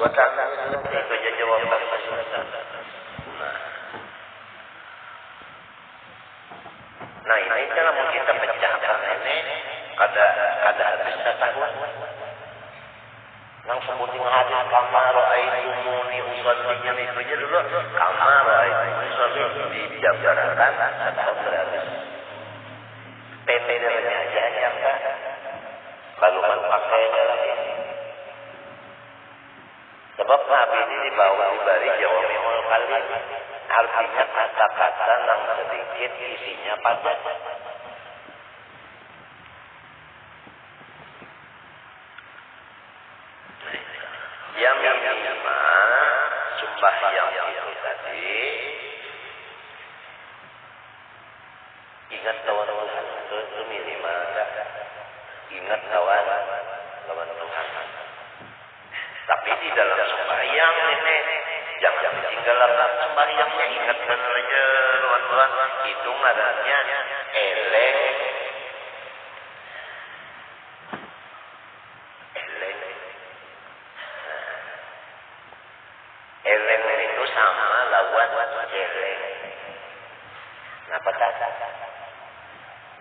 Suasana itu aja jawaban nah ini kalau mau kita pecahkan ini kada habisnya tahun nang sebutin hadis kamar ra'aitumuni usallinya itu aja dulu kamar ra'aitumuni usalli dijabarkan setahun berhabis PP-nya aja yang lalu kan pakainya lagi sebab Nabi ini dibawa dibari Jawami'ul Kalim artinya kata-kata yang sedikit isinya padat yang minimal sembahyang itu tadi ingat kawan itu minimal ingat kawan Tuhan tapi di dalam sembahyang ini jangan ditinggalkan sembahyangnya ingatkan aja kawan-kawan itu ngarannya eleng eleng itu sama lawan jeleng kenapa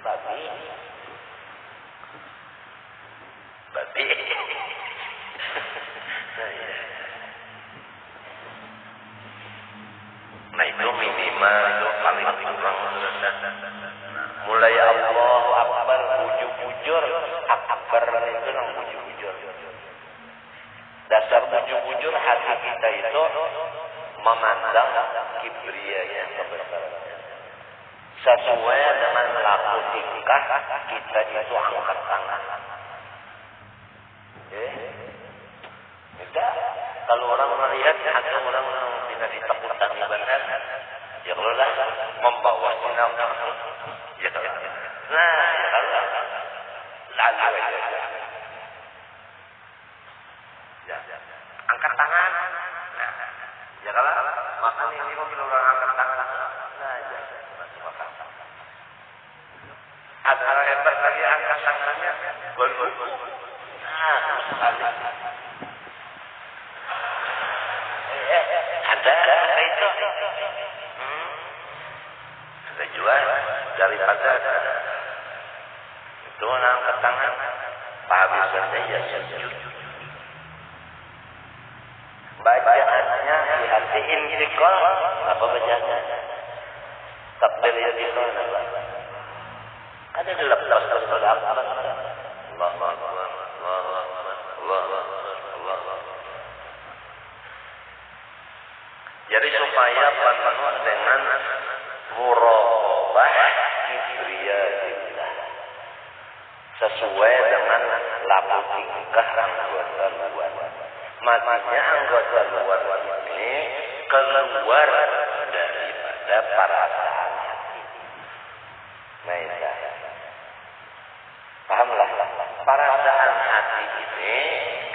babi nah itu minimal itu paling kurang mulai Allahu Akbar bujur-bujur akbar itu nang bujur-bujur dasar bujur-bujur hati kita itu memandang kibriyanya kebesarannya sesuai dengan laku tingkah kita itu angkat tangan tidak kalau orang melihat ada orang yang tidak ditakutan ibadah ya kalau lah membawa sinar ya kalau nah ya kalau lalu ya angkat tangan nah ya kalau makan ini kok bila orang angkat tangan nah ya ada orang hebat lagi angkat tangannya golok nah sekali ada itu ada juga daripada itu angkat tangan pahabisannya ya sujud bacaannya dihatiin istiqol apa bacanya takbir istiqol ada lepas jadi supaya penuh dengan muraqabah kibriyah sesuai dengan laku tingkah anggota luar. Makanya anggota luar ini keluar daripada perasaan hati. Nah, pahamlah perasaan hati ini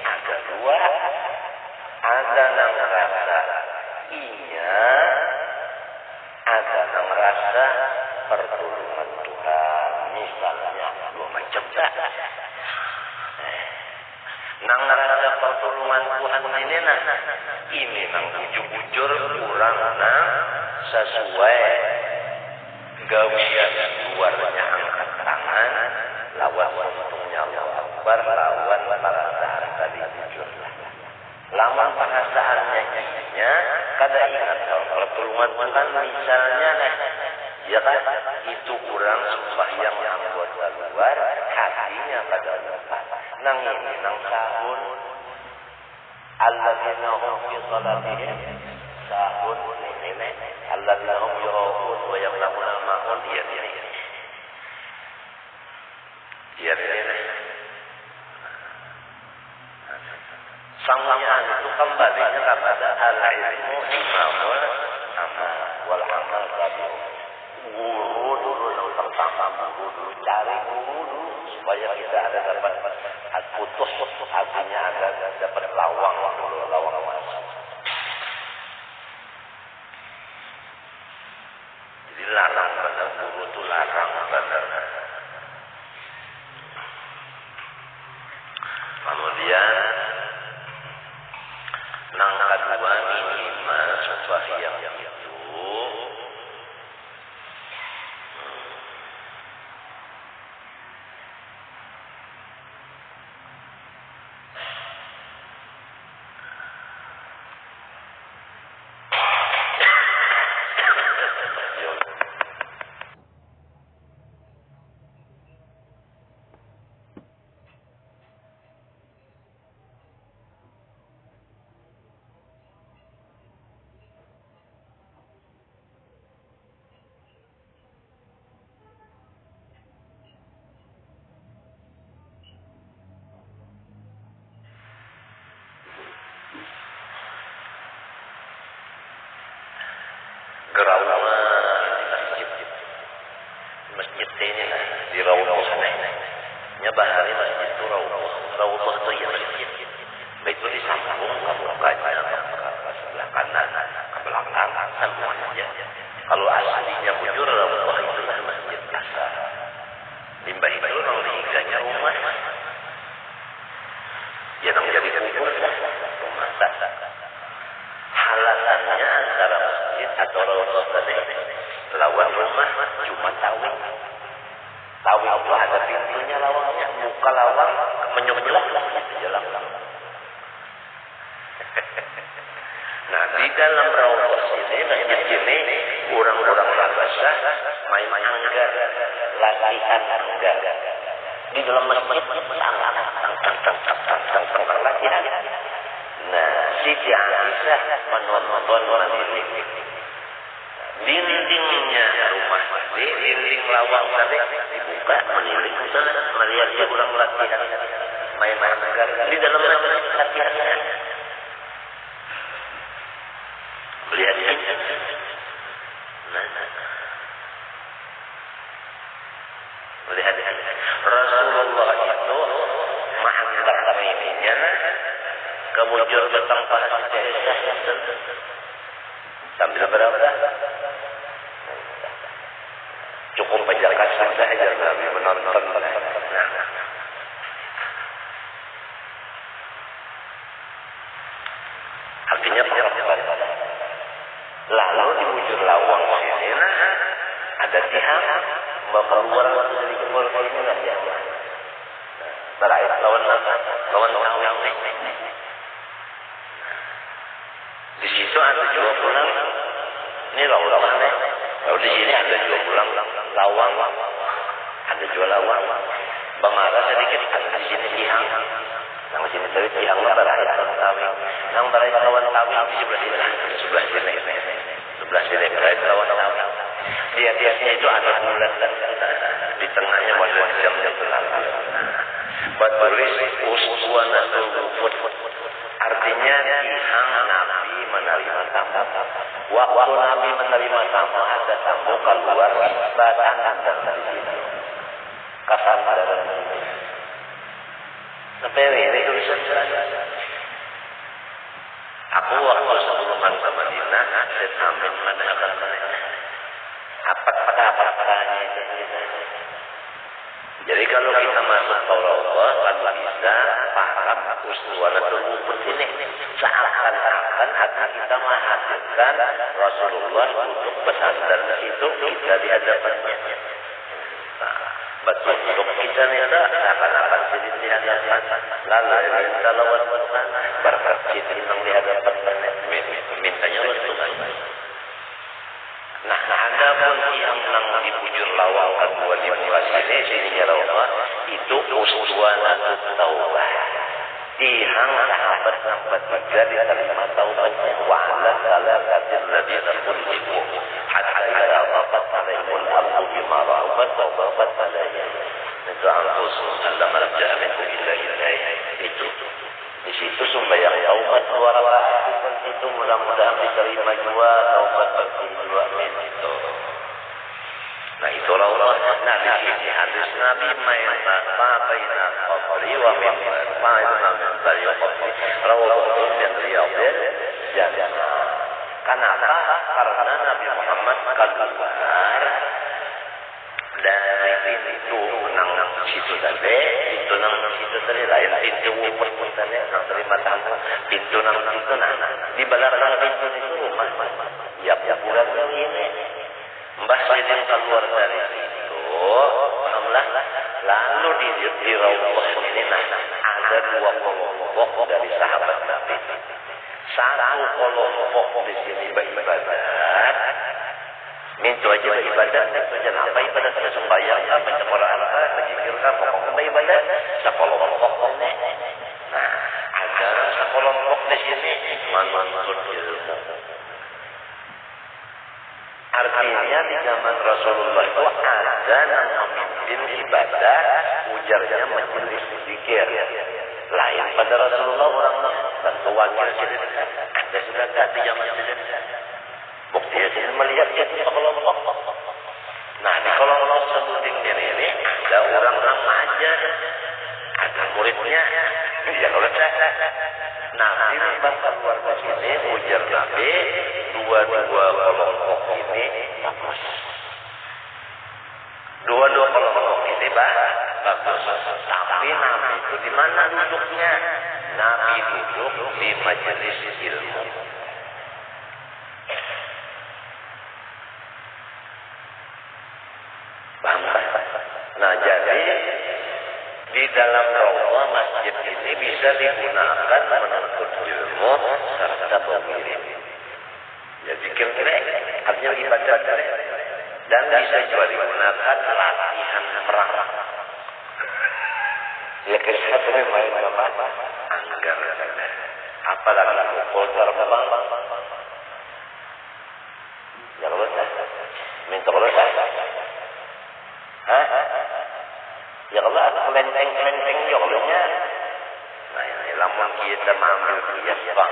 ada dua, ada yang rasa iya, ada yang rasa pertolongan Tuhan, misalnya dua macam dah. Nang rasa pertolongan Tuhan ini ini nang bujur-bujur kurang sesuai gawian luarnya angkat tangan lawan untungnya Allah Akbar lawan perasaan tadi bujur lawan perasaannya ininya kada ingat pertolongan Tuhan misalnya ya kan itu kurang sembahyang anggota luar hatinya pada lupa nang ini nang sahun alladzina hum fi salatihim sahun ini alladzina hum yura'un wa yamna'una al-ma'un dia sangkaan itu kembalinya kepada al-ilmu imamul amal wal amal tabi'un guru dulu yang pertama guru dulu cari guru dulu supaya kita ada dapat putus hatinya ada dapat lawang masuk jadi larang benar guru itu larang benar kemudian Keraungan di masjid. Masjid ini lah di Raudhah sana. Nya bahari masjid itu Raudhah. Raudhah itu ya masjid. Itu disambung ke mukanya, ke sebelah kanan, ke belakang, semuanya aja. Kalau aslinya bujur Raudhah itulah masjid asal. Limbah itu orang diganya rumah. Ya nang jadi kubur rumah tak. Halalannya antara masjid atau Raudhah tadi lawan rumah cuma tawing. Tawing itu ada pintunya lawangnya, muka lawang menyebelah gitu jalan. Nah di dalam Raudhah sini, masjid sini, orang-orang Habasah main anggar, latihan anggar. Di dalam masjid tang latihan. Nah, Siti Aisyah menonton menilik. Dindingnya rumah tadi, dinding lawang tadi dibuka menilik sana, melihat dia orang latihan main anggar di dalam masjid latihan. Melihat ini. Melihat ini. Rasulullah itu mengangkat kaminya kemujur tentang para Aisyah sambil berapa? Cukup menjaga saja Nabi menonton. Artinya perempuan. Lalu di bujur lawang sini ada tiang keluar dari kebun ini lah ya. Berair lawan tawing. Di situ ada juga pulang. Ini lawang. Lalu di sini ada juga pulang lawang. Ada juga lawang. Bangara sedikit ada di sini tiang. Yang sini tadi tiangnya berair lawan tawing. Yang berair lawan tawing di sebelah sini. Sebelah sini berair lawan tawing. Di atasnya itu ada bulan dan di tengahnya ada jamnya berlalu. Bertulis uswanatul wufud. Artinya tihang Nabi menerima tamu. Waktu Nabi menerima tamu ada tamu keluar badangan dari situ. Kasar pada ini. Sepele ini tulisan saja. Aku waktu sebelum ke Madinah saya sambil mendengarkan apa-apanya itu. Jadi kalau kita masuk ke Raudhah kalau bisa paham uswanatul wufud ini seakan-akan hati kita menghadirkan Rasulullah duduk bersandar di situ kita di hadapannya. Betul untuk kita ni ada seakan-akan jadi di hadapan. Lalu kita lawan Tuhan berkata tentang di hadapan mintanya oleh Tuhan. Nah, ada pun yang nang di bujur lawang kedua di muka sini Raudhah itu uswanatul taubah. Tihang sahabat tiga diterima taubatnya wa ala salakatil ladina kullibu hatta idza waqat alaihul amru bima rahabat taubat alaihim. Itu anfusuhum lam marja'a minhum illa ilaihi. Itu di situ sembahyang taubat suara itu mudah-mudahan diterima juga taubat berdua itu. Nah itu Raudhah. Nah di sini hadis Nabi ma baina qabri wa mimbar ma baina qabri wa qabri Raudhah min riyadil jannah. Kenapa? Karena Nabi Muhammad keluar dari pintu nang situ tadi, pintu nang situ tadi lain pintu wufud tadi nang terima tamu, pintu nang situ di belakang pintu itu rumah. Ya bulan ini. Mbah Sayyidin keluar dari situ, pahamlah. Lalu di Raudhah ini ada dua kelompok dari sahabat Nabi. Satu kelompok di sini beribadat. Minta aja beribadat, kenapa ibadat sembahyang, baca Quran, berzikir, pokoknya beribadat. Sekelompok ini. Nah, ada sekelompok di sini menuntut ilmu. Artinya di zaman Rasulullah itu ada yang memimpin ibadah, ujarnya majelis zikir. Lain pada Rasulullah orangnya tentu wakil sini ada sudah di zaman sini. Bukti sini melihat dia itu sekelompok. Nah, di kelompok sebelumnya ini ada orang remaja, ada muridnya, ya kalau Nabi bahkan luar ke sini ujar Nabi, dua-dua kelompok ini bagus. Dua-dua kelompok ini bagus. Tapi Nabi itu di mana duduknya? Nabi duduk di majelis ilmu. Paham? Nah, jadi di dalam rawa masjid ini bisa digunakan menuntut ilmu serta pemilik. Ya zikir artinya ibadah dan bisa juga digunakan latihan perang. Ya kesehatan main apa? Anggar. Apalagi pukul terbang. Ya kalau minta kalau ya kalau ada kelenteng ya kalau nah ini lamun kita mengambil kias bang,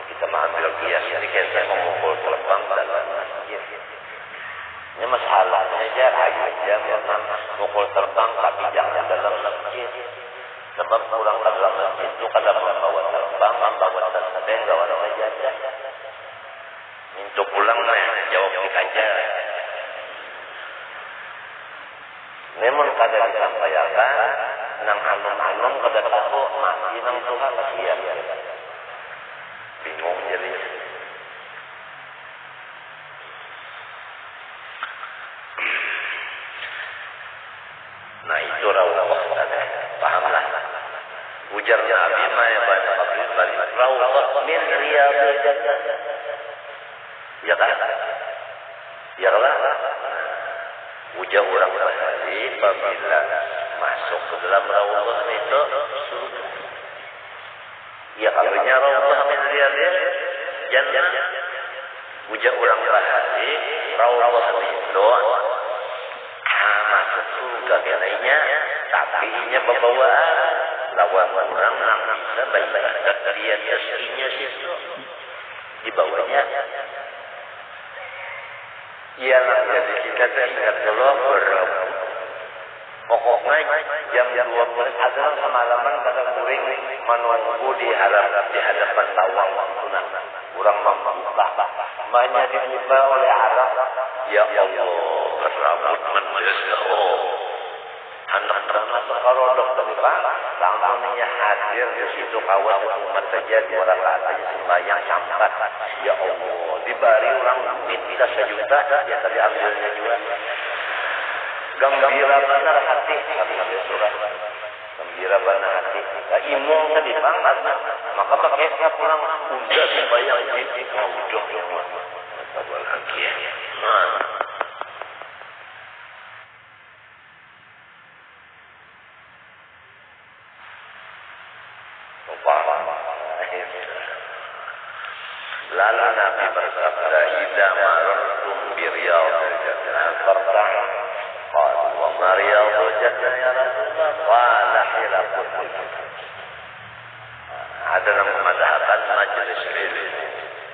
kita mengambil kias ini kita memukul terbang dalam masjid. Ini masalahnya aja aja memukul terbang tapi jangan dalam masjid. Sebab kurang dalam masjid itu kadang membawa terbang, membawa tersedeng, bawa aja. Minta pulang jawab kita aja. Memang kadang disampaikan nang anum-anum kada tahu mati nang Tuhan kasihan. Bingung jadi. Nah itu rawah tadi. Pahamlah. Ujarnya Abi Maya pada Qabril balik. Rawah min riyadil jannah. Ya kan? Ya Allah. Ujar orang tadi apabila masuk ke dalam rawah itu surga. Ya kalaunya rawah min riyadil jannah. Ujar orang tadi rawah itu masuk surga katanya, tapi nya pembawaan lawan orang yang bisa beribadat dari atasnya situ di bawahnya. Ialah jadi kita ingat dulu berebut. Pokoknya jam 12 adalah semalaman kadang muring menunggu di hadapan tawang sunan. Kurang membuka. Banyak dibuka oleh Arab. Ya Allah, berebut manusia. Anak-anak sekorodok tadi Pak, lamanya hadir di situ kawan umat saja 2 rakaat saja sembahyang sambat. Ya Allah, dibari orang minta 1 juta, ya tadi ambilnya juga. Gembira benar hati, kami ambil surat. Gembira benar hati. Imam tadi banget, maka pakai pulang udah sembahyang ini, udah ya Allah. Bapak lagi ya. Lalu Nabi bersabda, "Idza marartum bi riyadil jannah farta'u." Qala, "Wa ma riyadul jannah ya Rasulullah?" Qala, "Hilaqul mulk." Ada yang mengatakan majelis ilmu,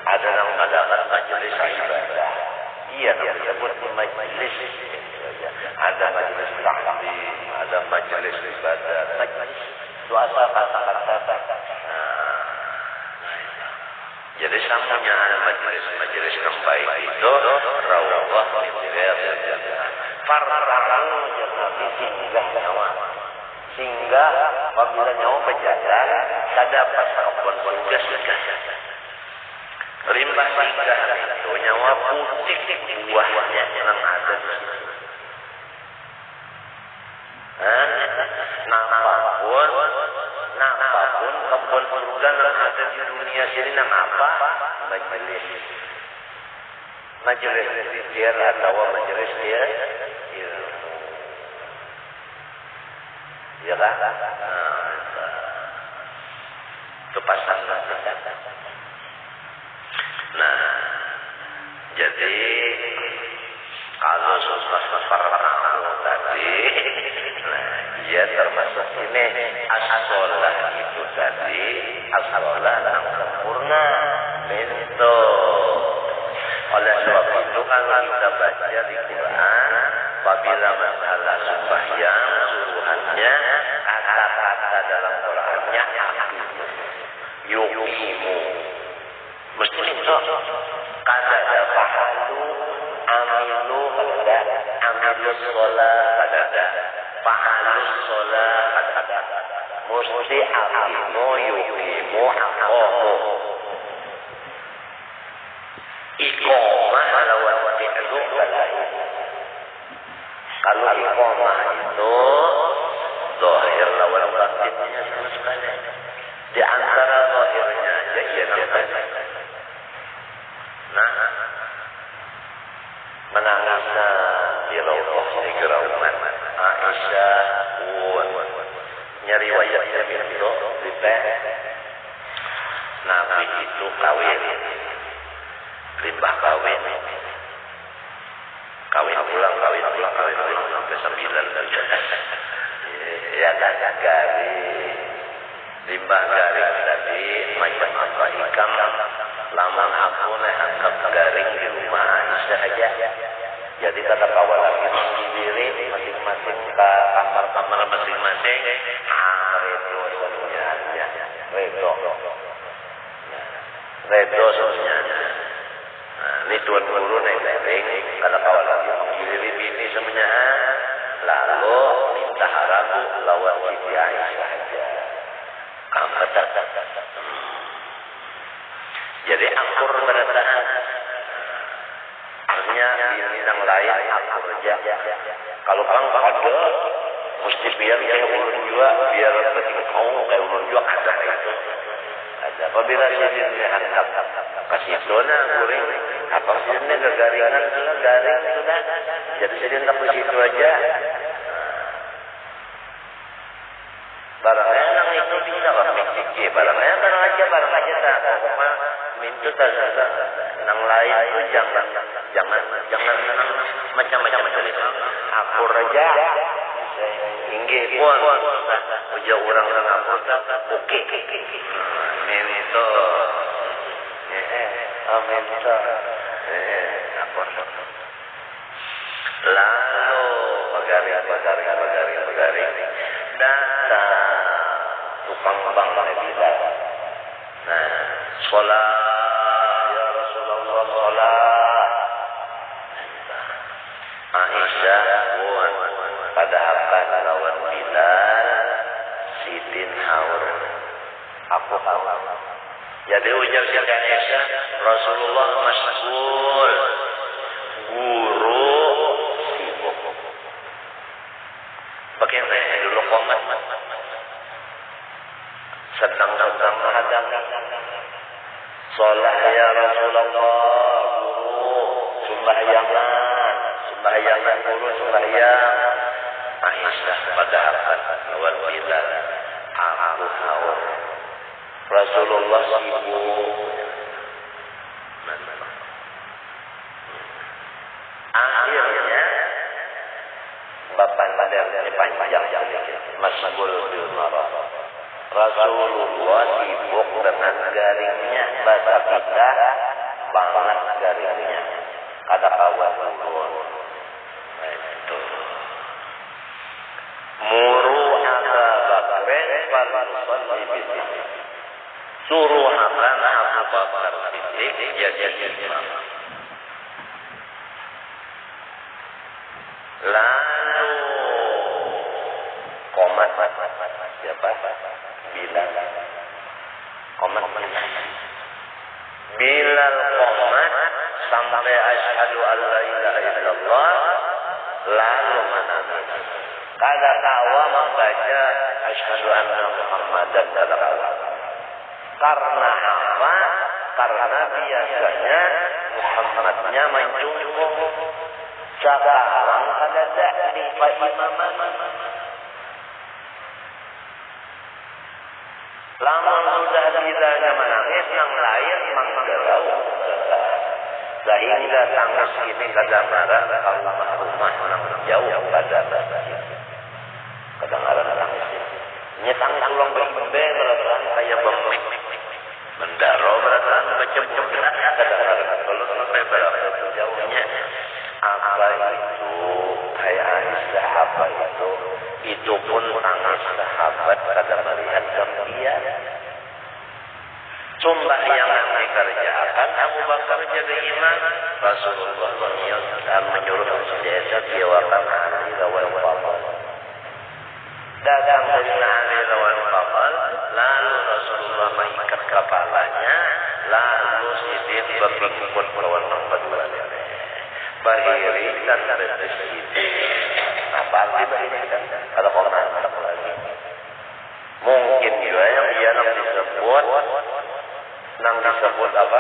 ada yang mengatakan majelis ibadah. Iya, disebut majelis. Ada majelis taklim, ada majelis ibadah, majelis suasana kata-kata. Jadi samunya majelis yang baik itu rawah min riyadil jannah. Farra'u Nabi singgah apabila nyawa berjalan dapat kebun surga sudah. Rimbah singgah itu nyawa putih buahnya yang ada di situ. Napapun kebun surga yang ada di dunia sini nang apa? Majelis zikir atau majelis ilmu. Ya kan? Itu pasang. Nah, jadi kalau susah farra'u tadi, nah dia termasuk ini as-sholah itu tadi, as-sholah yang sempurna. Minto Oleh sebab itu kalau kita baca di Quran, apabila masalah sembahyang suruhannya kata-kata dalam Qurannya yuqimu. Mesti itu kada ada fahalu amilu kada amilu sholat kada fahalu sholat kada mesti aqimu yuqimu aqamu. Iqamah lawan fi'lu balain. Kalau iqamah itu zahir lawan batinnya sama sekali. Di antara zahirnya aja ia nampak. Nah, menangisnya di Raudhah Ikrauman Aisyah nyari wayatnya itu di teh. Nabi itu kawin. Limbah kawin pulang sampai 9 ya kan garing limbah garing tadi macam apa ikam laman aku angkat garing di rumah Aisyah aja. Jadi kata kawan lagi sendiri masing-masing ke kamar-kamar masing-masing redo semuanya. Ini tuan guru naik garing kata kawan lagi mengirim ini semuanya lalu minta haramu lawan Siti Aisyah aja. Jadi akur berataan artinya ini yang lain akur aja. Kalau kang ada mesti biar kayak ulun juga biar ketika kau kayak ulun juga ada itu. Ada apabila sini hendak kasih dona guring apa sini garingan sudah garing sudah jadi sini hendak di situ aja. Barangnya nang itu bisa kok mikir barangnya barang aja tak cuma mintu tak nang lain itu jangan macam-macam dari akur aja inggih pun uja orang akur oke minto minto akur lalu pagaring datang tukang bang bila. Nah, sholat ya Rasulullah sholat. Aisyah pun pada akan lawan Bilal sidin haur. Aku tahu. Jadi ujar Siti Aisyah Rasulullah masyghul guru sibuk. Bagaimana dulu komat sedang menghadang sholat ya Rasulullah guru sembahyangan guru sembahyang Aisyah pada akan lawan Bilal aku haur Rasulullah sibuk. Akhirnya bapak badannya panjang masbul bil marah. Rasulullah sibuk dengan garingnya bahasa kita banget garingnya kata kawan itu muru Aba Bakrin falusalli bisini suruh akan Abu Bakar Siddiq jadi imam. Lalu komat siapa? Bilal komat Bilal komat sampai asyhadu an la ilaha illallah lalu menangis. Kada tawa membaca asyhadu anna Muhammadan rasulullah. Karena apa? Karena biasanya Muhammadnya mencungkung. Sekarang kada di imaman. Lama sudah bilanya menangis, yang lain menggerau. Sehingga tangis ini kada marah, kalau rumah jauh pada masjid. Kedengaran tangis ini. Ini tangis ulang berhenti, perasaan kayak bemik. Mendaro perasaan baca buku. Kedengaran kalau sampai berapa kada melihat dia. Sumpah yang dikerjakan Abu Bakar jadi imam. Rasulullah menyuruh senjata biawakan Ali lawan Fadl. Datang dari Ali lawan Fadl, lalu Rasulullah mengikat kepalanya, lalu Siddiq berpikir lawan kedua. Bahiri dan Siddiq. Apa arti bahiri dan? Kalau orang lagi. Mungkin juga yang dia disebut apa?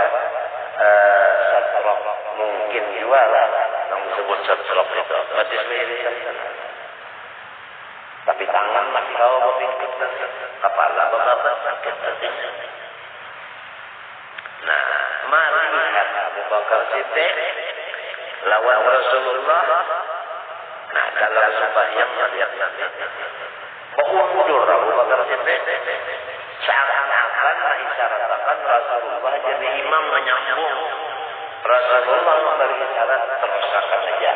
Satrok. Mungkin juga lah yang disebut satrok itu. Berarti bahiri kan. Tapi tangan masih kau berpikir, kepala beberapa sakit hatinya. Nah, mari lihat Abu Bakar Siddiq lawan Rasulullah. Nah, dalam sembahyang melihat Nabi. Mengundur Abu Bakar Siddiq. Seakan-akan mengisyaratkan Rasulullah jadi imam menyambung. Rasulullah memberi isyarat teruskan saja.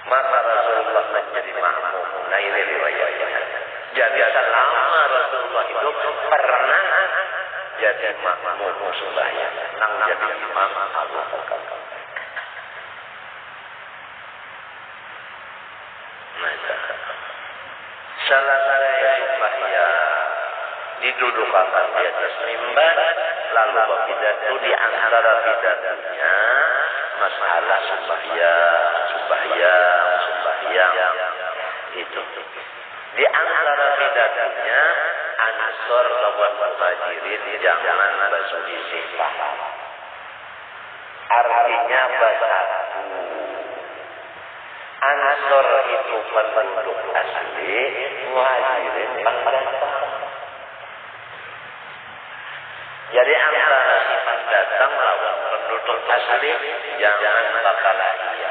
Maka Rasulullah menjadi makmum. Nah ini riwayatnya. Jadi selama Rasulullah hidup pernah jadi makmum sembahyang. Nang jadi imam Abu Bakar. Salah sembahyang didudukan di atas mimbar, lalu berpidato di antara pidatonya masalah sembahyang itu. Di antara pidatonya Ansor lawan Muhajirin jangan berselisih paham. Artinya bersatu. Ansor itu penduduk asli, Muhajirin pendatang. Jadi antara si pendatang lawan penduduk asli jangan bakalah iya.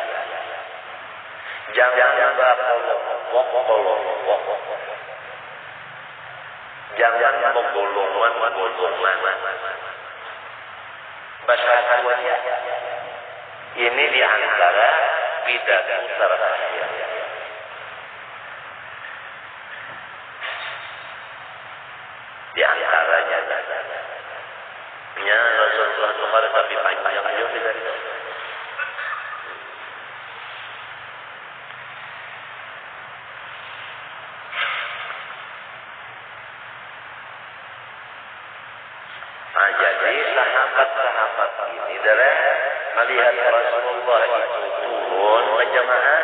Jangan berpolong. Jangan menggolongan. Bahasa Arabnya ini di antara pidato terakhir. Di antaranya Rasulullah kemarin tapi panjang juga. Nah, jadi sahabat-sahabat ini melihat Rasulullah itu turun berjamaah,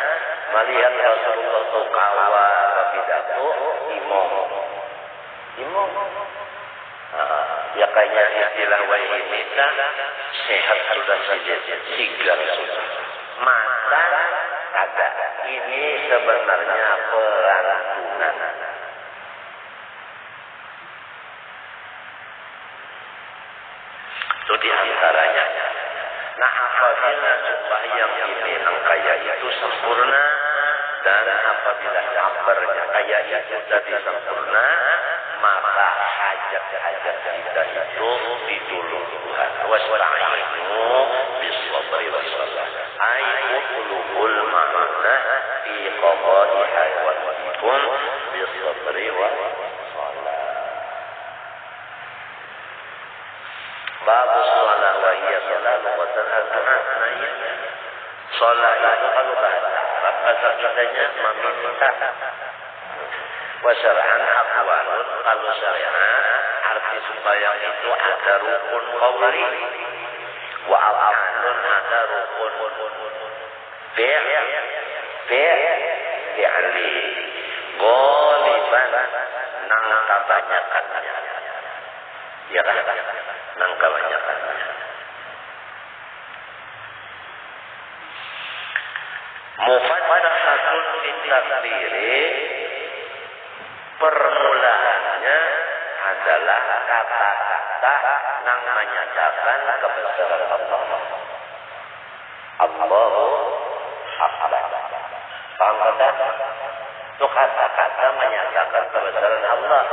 melihat Rasulullah itu kawal berpidato, imam. Ya kayaknya istilah wahimita sehat sudah saja, sigar sudah. Mata ada. Ini sebenarnya perantunan. Itu diantaranya. Nah, apabila sembahyang ini kayak itu sempurna dan apabila kabarnya kayak itu tadi sempurna, maka hajat-hajat kita itu ditolong Tuhan. Wasta'inu bis-sabri was-salah. Ai utlubul ma'ana fi qada'i hajatikum bis-sabri was-salah. Bab shalah wa hiya salatu wa ta'ala. Salat itu kalau bahasa Arab katanya meminta. Wasyar'an aqwalun, kalau syariat arti sembahyang itu ada rukun qauli wa arkanun, ada rukun fi'li ghaliban nang kebanyakannya. Ya kan? Nang kebanyakannya. Mufassatun fi takdiri, permulaannya adalah kata-kata yang menyatakan kebesaran Allah. Allahu Akbar. Paham tak? Itu kata-kata menyatakan kebesaran Allah.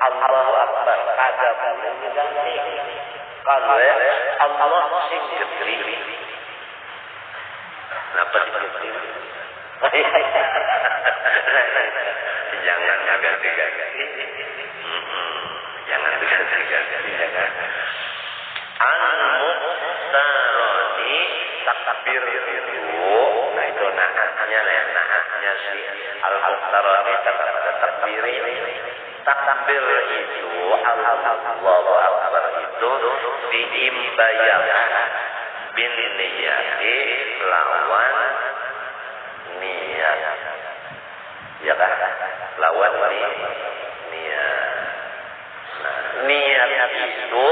Allahu Akbar. Ada boleh diganti. Kalau Allah sing gede. Kenapa digede? Jangan ganti-ganti. Jangan ganti-ganti, ya kan? Al-muqtaroni takbir itu, nah itu naatnya si al-muqtaroni takbir ini. Takbir itu Allahu Akbar itu diimbayakan bin niyati lawan niat. Ya kan? Lawan niat. Nah, niat itu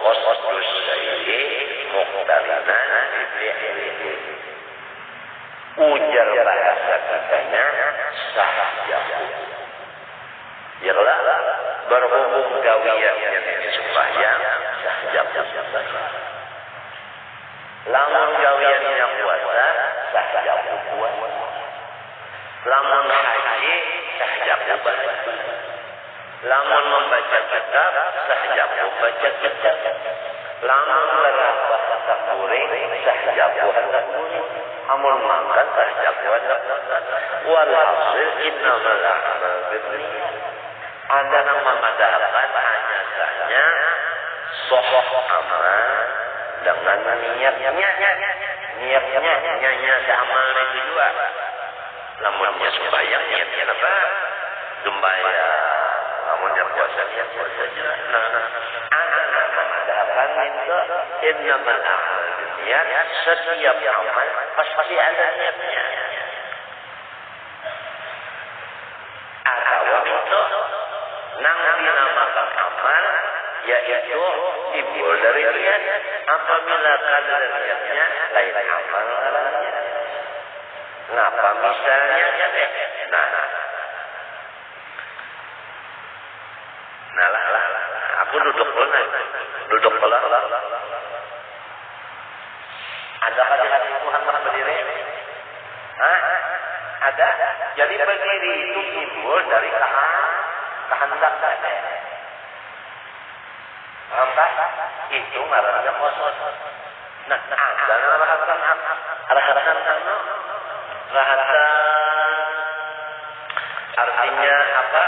qasdus syai'i muqtarina bifi'lihi. Ujar bahasa katanya sahjahu. Ya lah, berhubung gawiannya sembahyang sahjahu. Lamun gawiannya puasa sahjahu puasa. Lamun haji sahjahu baca. Lamun membaca kitab sahjahu baca kitab. Lamun bahasa kuring sahjahu hendak kuring. Amun makan sahjahu hendak makan. Walhasil innamal a'mal binniyat. Ada yang memadahkan hanya saja sohok amal dengan niatnya amal itu juga. Lamunnya sembahyang niatnya apa? Sembahyang. Lamunnya puasa niat puasanya. Ada yang memadahkan itu innamal a'mal binniyat. Setiap amal pasti ada niatnya. Atau itu nang dinamakan amal yaitu timbul dari niat. Apabila kadar niatnya lain amal lainnya. Ngapa misalnya? Aku duduk pelan. Ada hati Tuhan berdiri? Ada. Jadi berdiri itu timbul dari kehendak saja. Paham tak? Itu ngarannya khusus. Nah, ada rahatan artinya apa?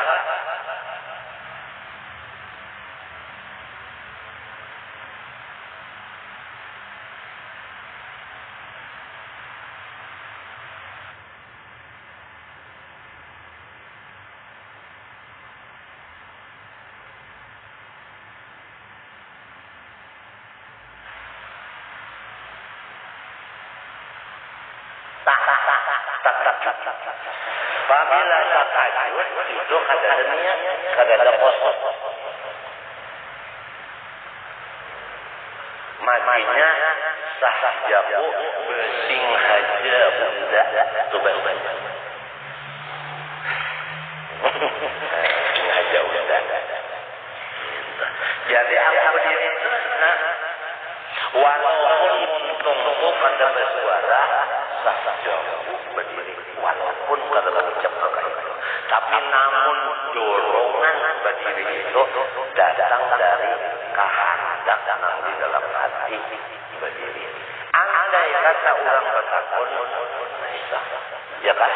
Apabila takajud itu kada ada niat, kada ada kosong. Makanya sahjahu bersing haja bunda coba. Bersing haja bunda. Jadi apa berdiri itu? Walaupun tunggu pada bersuara sahjahu berdiri. Walaupun kada mengucapkan itu, tapi namun dorongan berdiri itu datang dari kehendak yang di dalam hati berdiri. Andai kata orang bertakun, ya kan?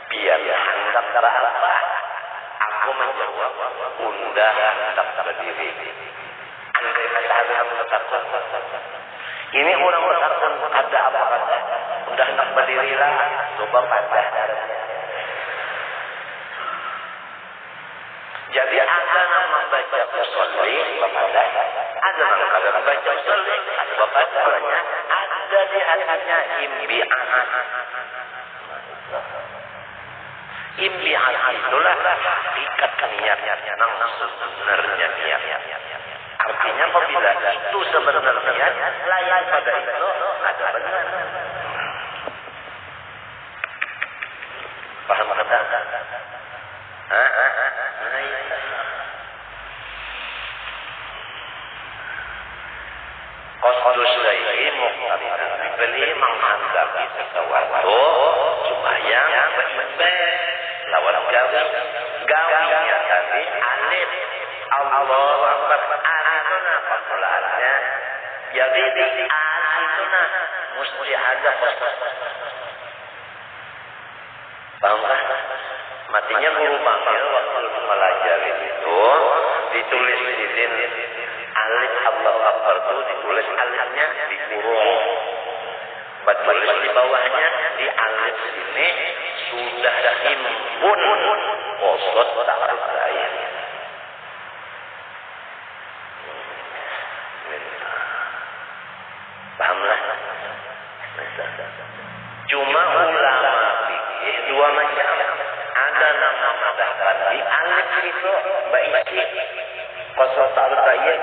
Biar hendak apa? Aku menjawab, unda hendak berdiri. Andai kata orang bertakun, ini orang bertakun ada apa kata? Udah hendak berdirilah, coba pandah darahnya. Jadi ada yang membaca usolli, bapak ada yang kada membaca usolli, bapak darahnya ada di hatinya imbi'ah. Imbi'ah itulah hakikat niatnya, nang sebenarnya niat. Artinya apabila itu sebenarnya lain pada itu ada benar. Paham kata? Qasdus syai'i muqtarinan dibeli menghendaki sesuatu supaya beribadah lawan gawinya tadi alif Allahu Akbar anuna pemulaannya jadi anuna mesti ada Paham kan? Matinya guru Bangil waktu mempelajari itu ditulis di sini alif Allahu Akbar itu ditulis alifnya dikurung. Tulis di bawahnya di alif sini sudah himpun qosot ta'aruf saya. Pahamlah? Cuma ulama fikih dua macam. Ada nama madahkan di alif itu baik qosot ta'aruf saya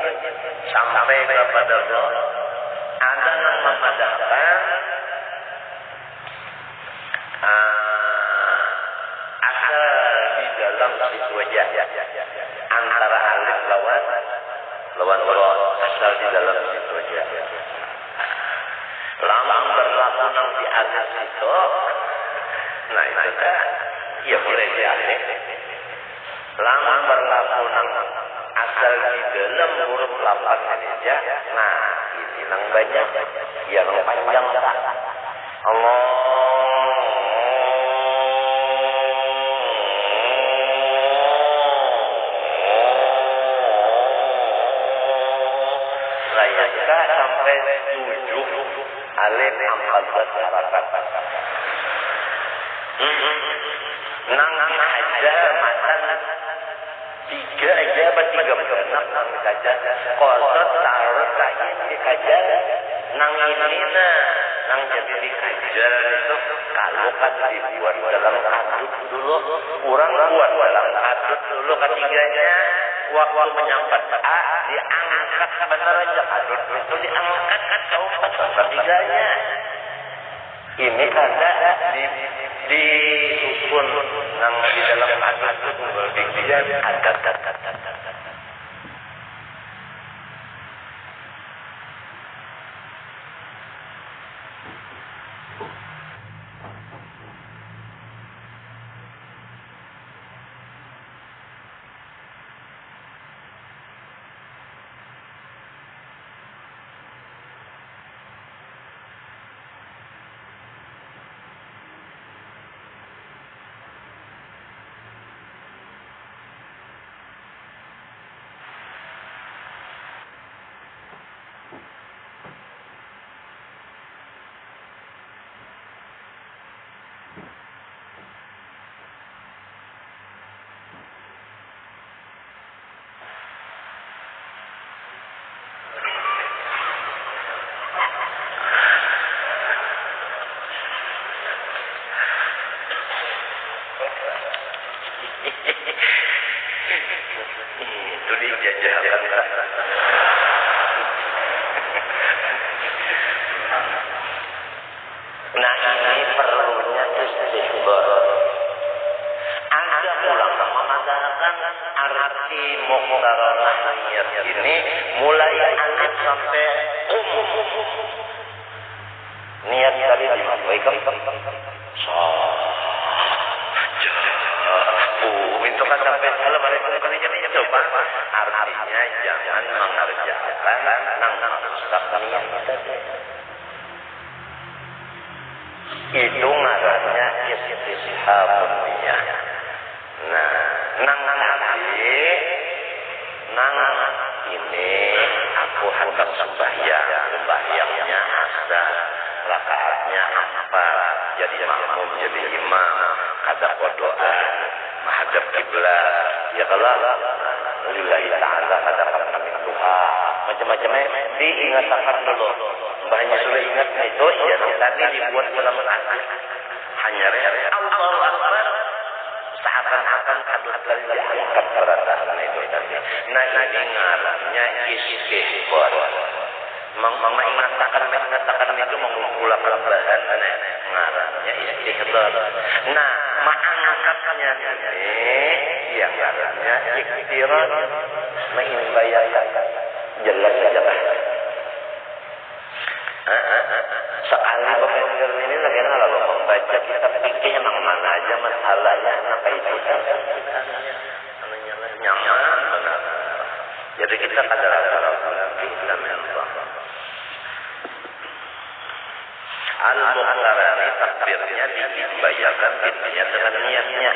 sampai kepada Allah. Ada nama madahkan asal di dalam situ aja antara alif lawan huruf asal di dalam situ aja. Lama berlaku nang di alif itu, nah itu kan ya boleh di alif. Lama berlaku nang asal di dalam huruf lapan aja, nah ini nang banyak, ya nang panjang tak. Allah sampai 7 alif 14 harakat. Nang aja matan 3 aja apa 3 benar nang saja. Qosot ta'aruf saya dikajar nang ini nang jadi dikajar itu kalau kan dibuat dalam adut dulu kurang buat dalam adut dulu ketiganya waktu menyampat A diangkat benar aja adut itu diangkat jauh ketiganya ini kada disusun nang di dalam adut itu dia ada itu dijajakan. Nah ini perlunya istihbar. Ada ulama mengatakan arti muqtaranah niat ini mulai alif sampai niat tadi dimaksudkan itu kan sampai assalamualaikum kali jadi coba artinya jangan mengerjakan nang rusak niat itu ngarannya istishabun niyah. Nah nang ini aku hendak sembahyangnya asal rakaatnya apa jadi makmum jadi imam ada berdoa menghadap kiblat ya kalau lillahi ta'ala ada kami doa macam-macamnya diingatkan dulu mbahnya sudah ingat itu ya tadi dibuat dalam hati hanya Allahu Akbar seakan-akan adus dari diangkat perasaan itu tadi. Nah ini ngarannya istihbar. Mengatakan itu mengumpulkan bahan ngarannya istihbar. Nah mengangkatnya ini yang ngarannya iktiran mengimbayatan jelas saja lah. Sekali pemimpin ini lagi kalau membaca kitab fikih yang mana aja masalahnya apa itu nyaman benar. Jadi kita adalah kita memang al-muqtaran takbirnya dibayarkan pintunya dengan niatnya.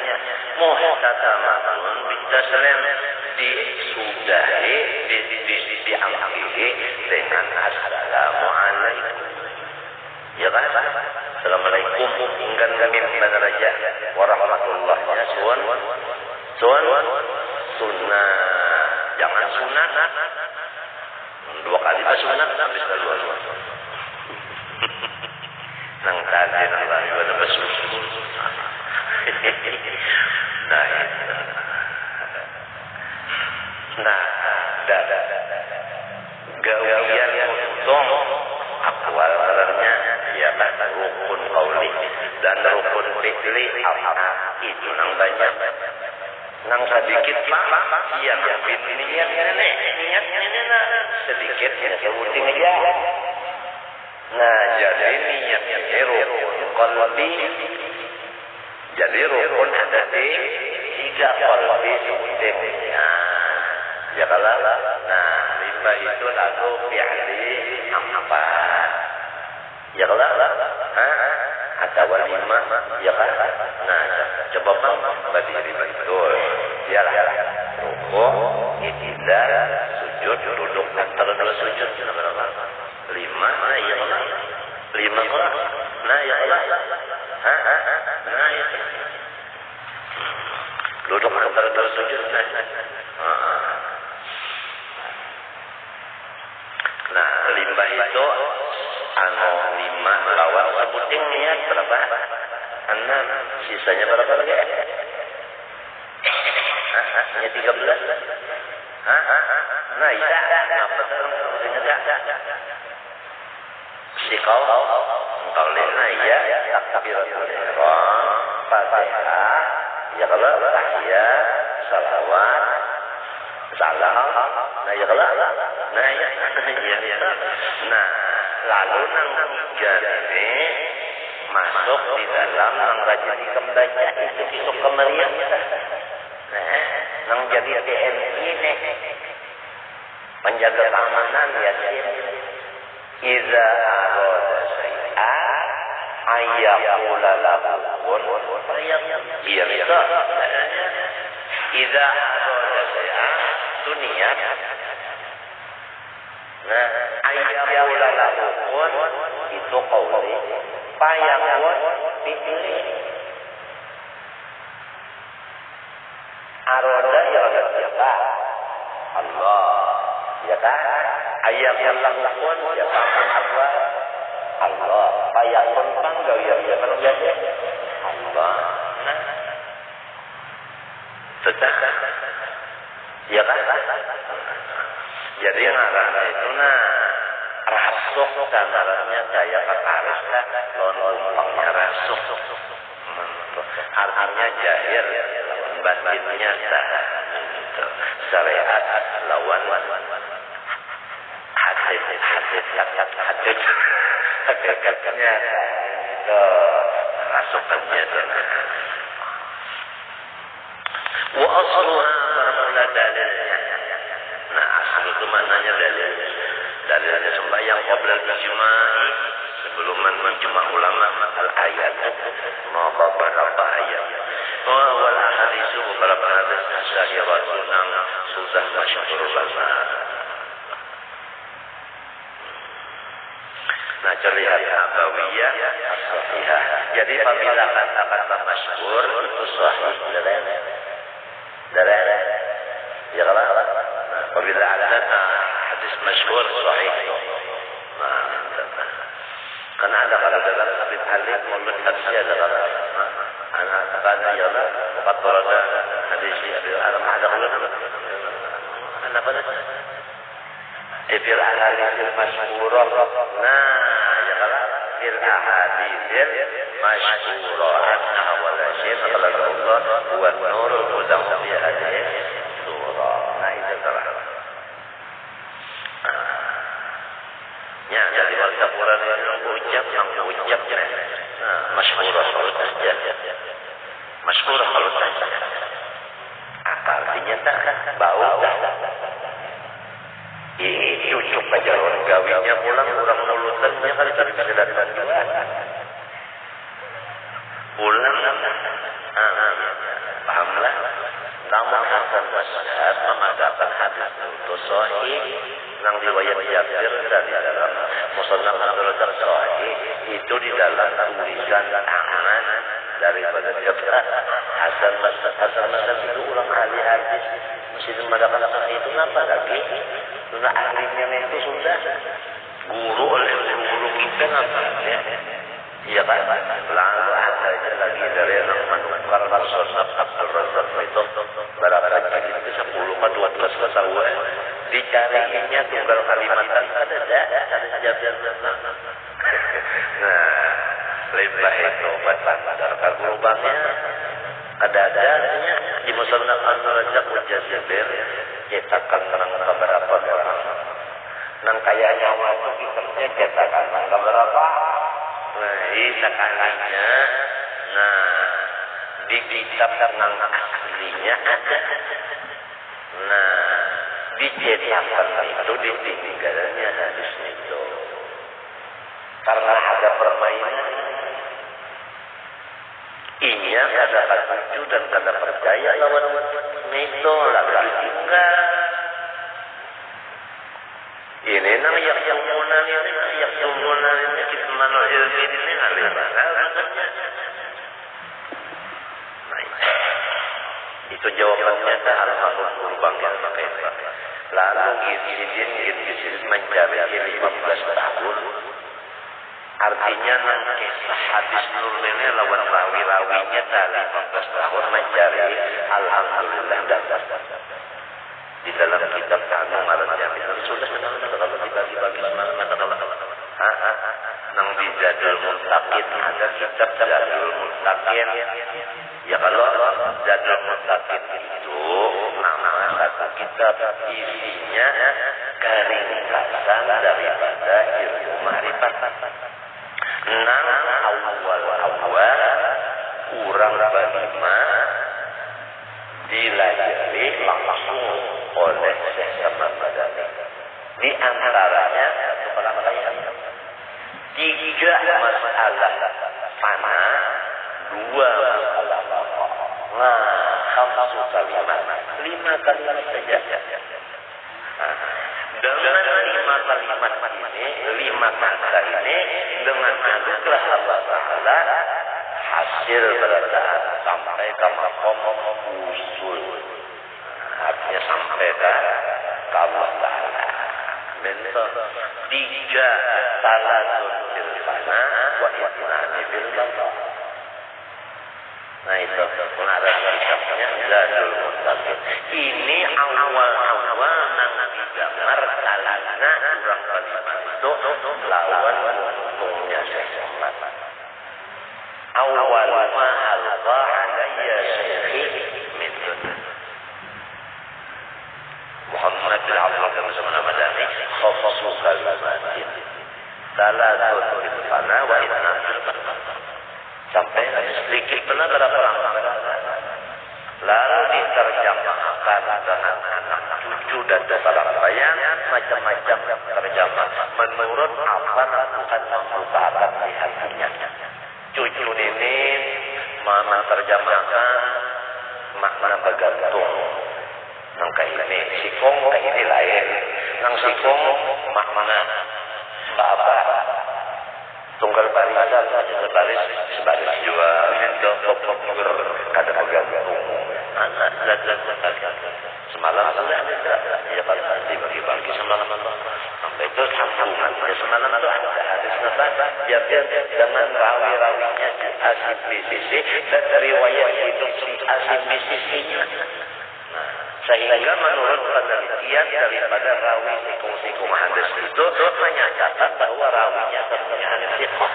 Muhtatamatun bitaslim disudahi diakhiri dengan assalamualaikum. Ya kan? Assalamualaikum ingkan kami meneraja warahmatullahi sunnah. Jangan sunat. 2 kali pas sunat habis kedua. Nang tadi nang lari pada bersusun. Gawian untung akwal karena ialah rukun qauli dan rukun fi'li itu nang banyak. Nang sedikit pak yang niatnya sedikit ya sebuting aja. Nah jadi niatnya rukun qalbi. Jadi rukun ada di 3 qalbi sebuting. Ya kalau lima itu lagu fi'li apa? Ya kalau ada walima ya kan? Nah coba bang berdiri betul. Dialah rukuk, i'tidal, sujud, duduk antara 2 sujud. 5 ya Allah. 5 orang. Nah ya Allah. Nah ya. Duduk antara 2 sujud. Nah, 5 itu 5 lawan sebuting niat berapa? 6. Sisanya berapa lagi? Hanya 13. Nah, iya. Kenapa sebutingnya tak? Si kau lena iya takbiratul ihram, Fatihah, ya kalau tahiyat, salawat, salam. Nah, ya kalau nah, lalu nang 3 ini masuk di dalam nang rajin membaca itu kemerian. Nah, nang jadi TNI nih penjaga keamanan ya sih. Iza arada syai'an ayyaqula lahu kun iya bisa. Iza arada syai'an itu niat. Nah, ayyaqula lahu kun itu qauli. Fayakun fi'li. Arada ya ada siapa? Allah. Ya kan? Ayyaqul lahun siapa pun Allah. Fayakun panggal ya menjadi Allah. Nah. Sudah. Ya kan? Jadi ngarana itu rasuk gambarannya daya kekaris lawan umpamnya rasuk. Artinya jahir lawan batinnya syariat lawan hadis hakikatnya rasukannya wa asluha bermula dalilnya. Nah asal itu maknanya dalilnya sembahyang qabla al-ijma'i sebelum menjma' ulama al-ayat beberapa ayat wal ahadits beberapa hadis syahiratun sudah masyhur banget. Nah terlihat nabawiyah as-sahihah. Jadi apabila kata-kata masyhur itu sahih dari ya kalau apabila ada hadis masyhur sahih. Nah, karena ada kalau dalam hadis hadis mulut hadis ada kalau anak kata ya Allah bukan kalau hadis ada anak pada fil ahaditsil masyhurah. Nah, ya kalau fil ahaditsil masyhurah anna wala syai'a qala Allah wa nurul hudan fi hadhihi surah. Nah, itu salah. Ya, jadi bahasa Quran itu ucap masyhurah kalau saja. Masyhurah kalau saja. Artinya tak bau dah. Cucuk aja orang gawinya pulang orang mulutannya kali tapi bisa datang juga. Ulang pahamlah. Namun Hasan Basad memadakan hadis itu sahih nang riwayat Jabir dan di dalam Musannaf Abdul Razak sahih itu di dalam tulisan tangan daripada Jabir. Hasan Basad itu orang ahli hadis mesti memadakan sahih itu kenapa lagi? Karena ahlinya itu sudah guru oleh guru kita namanya. Iya kan? Lalu ada lagi dari yang menukar Musannaf Abdul Razak itu barangkali lagi ke 10 ke 12 kesahuan dicarinya tunggal Kalimantan ada Jabir. Nah, lebah itu bandar lubangnya ada-adanya di Musannaf Abdul Razak Jabir cetakan nang beberapa orang. Nang kayaknya waktu kita cetakan nang beberapa. Nah, sekalinya, di kitab nang aslinya ada. Nah, dicetakan itu ditinggalnya hadis itu. Karena ada permainan. Inya kada setuju dan kada percaya lawan itu lagi tinggal. Ini nang yang munan ini yang tumunan ini kita manual ini hari mana? Itu jawabannya dah al-mahfuz lubang yang pakai. Lalu Gizi mencari 15 tahun. Artinya nang kisah hadis Nur ini lawan rawi-rawinya dah 15 tahun mencari. Alhamdulillah dapat. Di dalam kitab Anu ngarannya sudah kalau dibagi-bagi semangat nang di Zadul Muttaqin ada kitab Zadul Muttaqin. Ya kalau Zadul Muttaqin itu nama satu kitab isinya ringkasan daripada ilmu ma'rifat. Nang awal kurang berlima dilajari langsung oleh Syekh Saman Madani. Di antaranya satu perangkaian 3 masalah fana, 2 masalah baqa. Nah, 5 kalimat 5 kalimat saja. Dengan 5 kalimat ini, 5 kata ini dengan anugerah Allah Taala hasil berataan sampai ke maqam usul. Artinya sampai ke Allah Ta'ala. Bentuk 3 salatun fil fana wa itnani fil baqa. Nah itu pengarang kitabnya Zadul Muttaqin. Ini awal-awal nang digambar salahna kurang kalimat itu lawan untungnya sesat. Awal ma alqa alayya syekhi mitun Muhammad bin Abdul Rahman Madani khafsu kalimatin salatun fil fana wa itnani fil baqa. Sampai sedikit benar berapa orang. Lalu diterjemahkan dengan anak cucu dan saudara bayang macam-macam terjemah menurut apa Tuhan membukakan di hatinya. Cucu ini menerjemahkan makna bergantung. Nang ini sikong ini lain. Nang sikong makna baba. Tunggal barisan sebaris jua itu pokok kada bergantung anak zat semalam sudah ya pasti bagi-bagi semalam sampai itu sambungan ya semalam itu ada hadis nasa Jabir dengan rawi-rawinya si Asim Bisisi dan riwayat hidup si Asim Bisisinya. Sehingga menurut penelitian daripada rawi sikung-sikung hadis itu menyatakan bahwa rawinya ternyata siqah.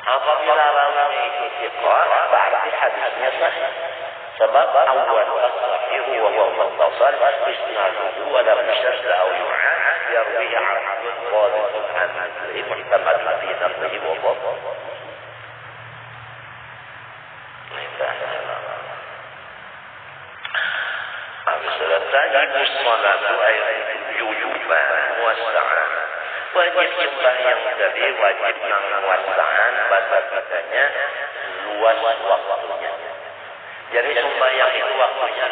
Apabila rawinya itu siqah, berarti hadisnya sahih. Sebab awal as-sahih wa huwa muttasal isnaduhu wa lam yashad aw yu'ad yarwihi 'abdun qadhun an adli muhtamad fi nafsihi wa dhab. Tajibus salatu ayat yujuban wasa'an. Wajib sembahyang dari wajib nang wasa'an bahasa katanya luas waktunya. Jadi sembahyang itu waktunya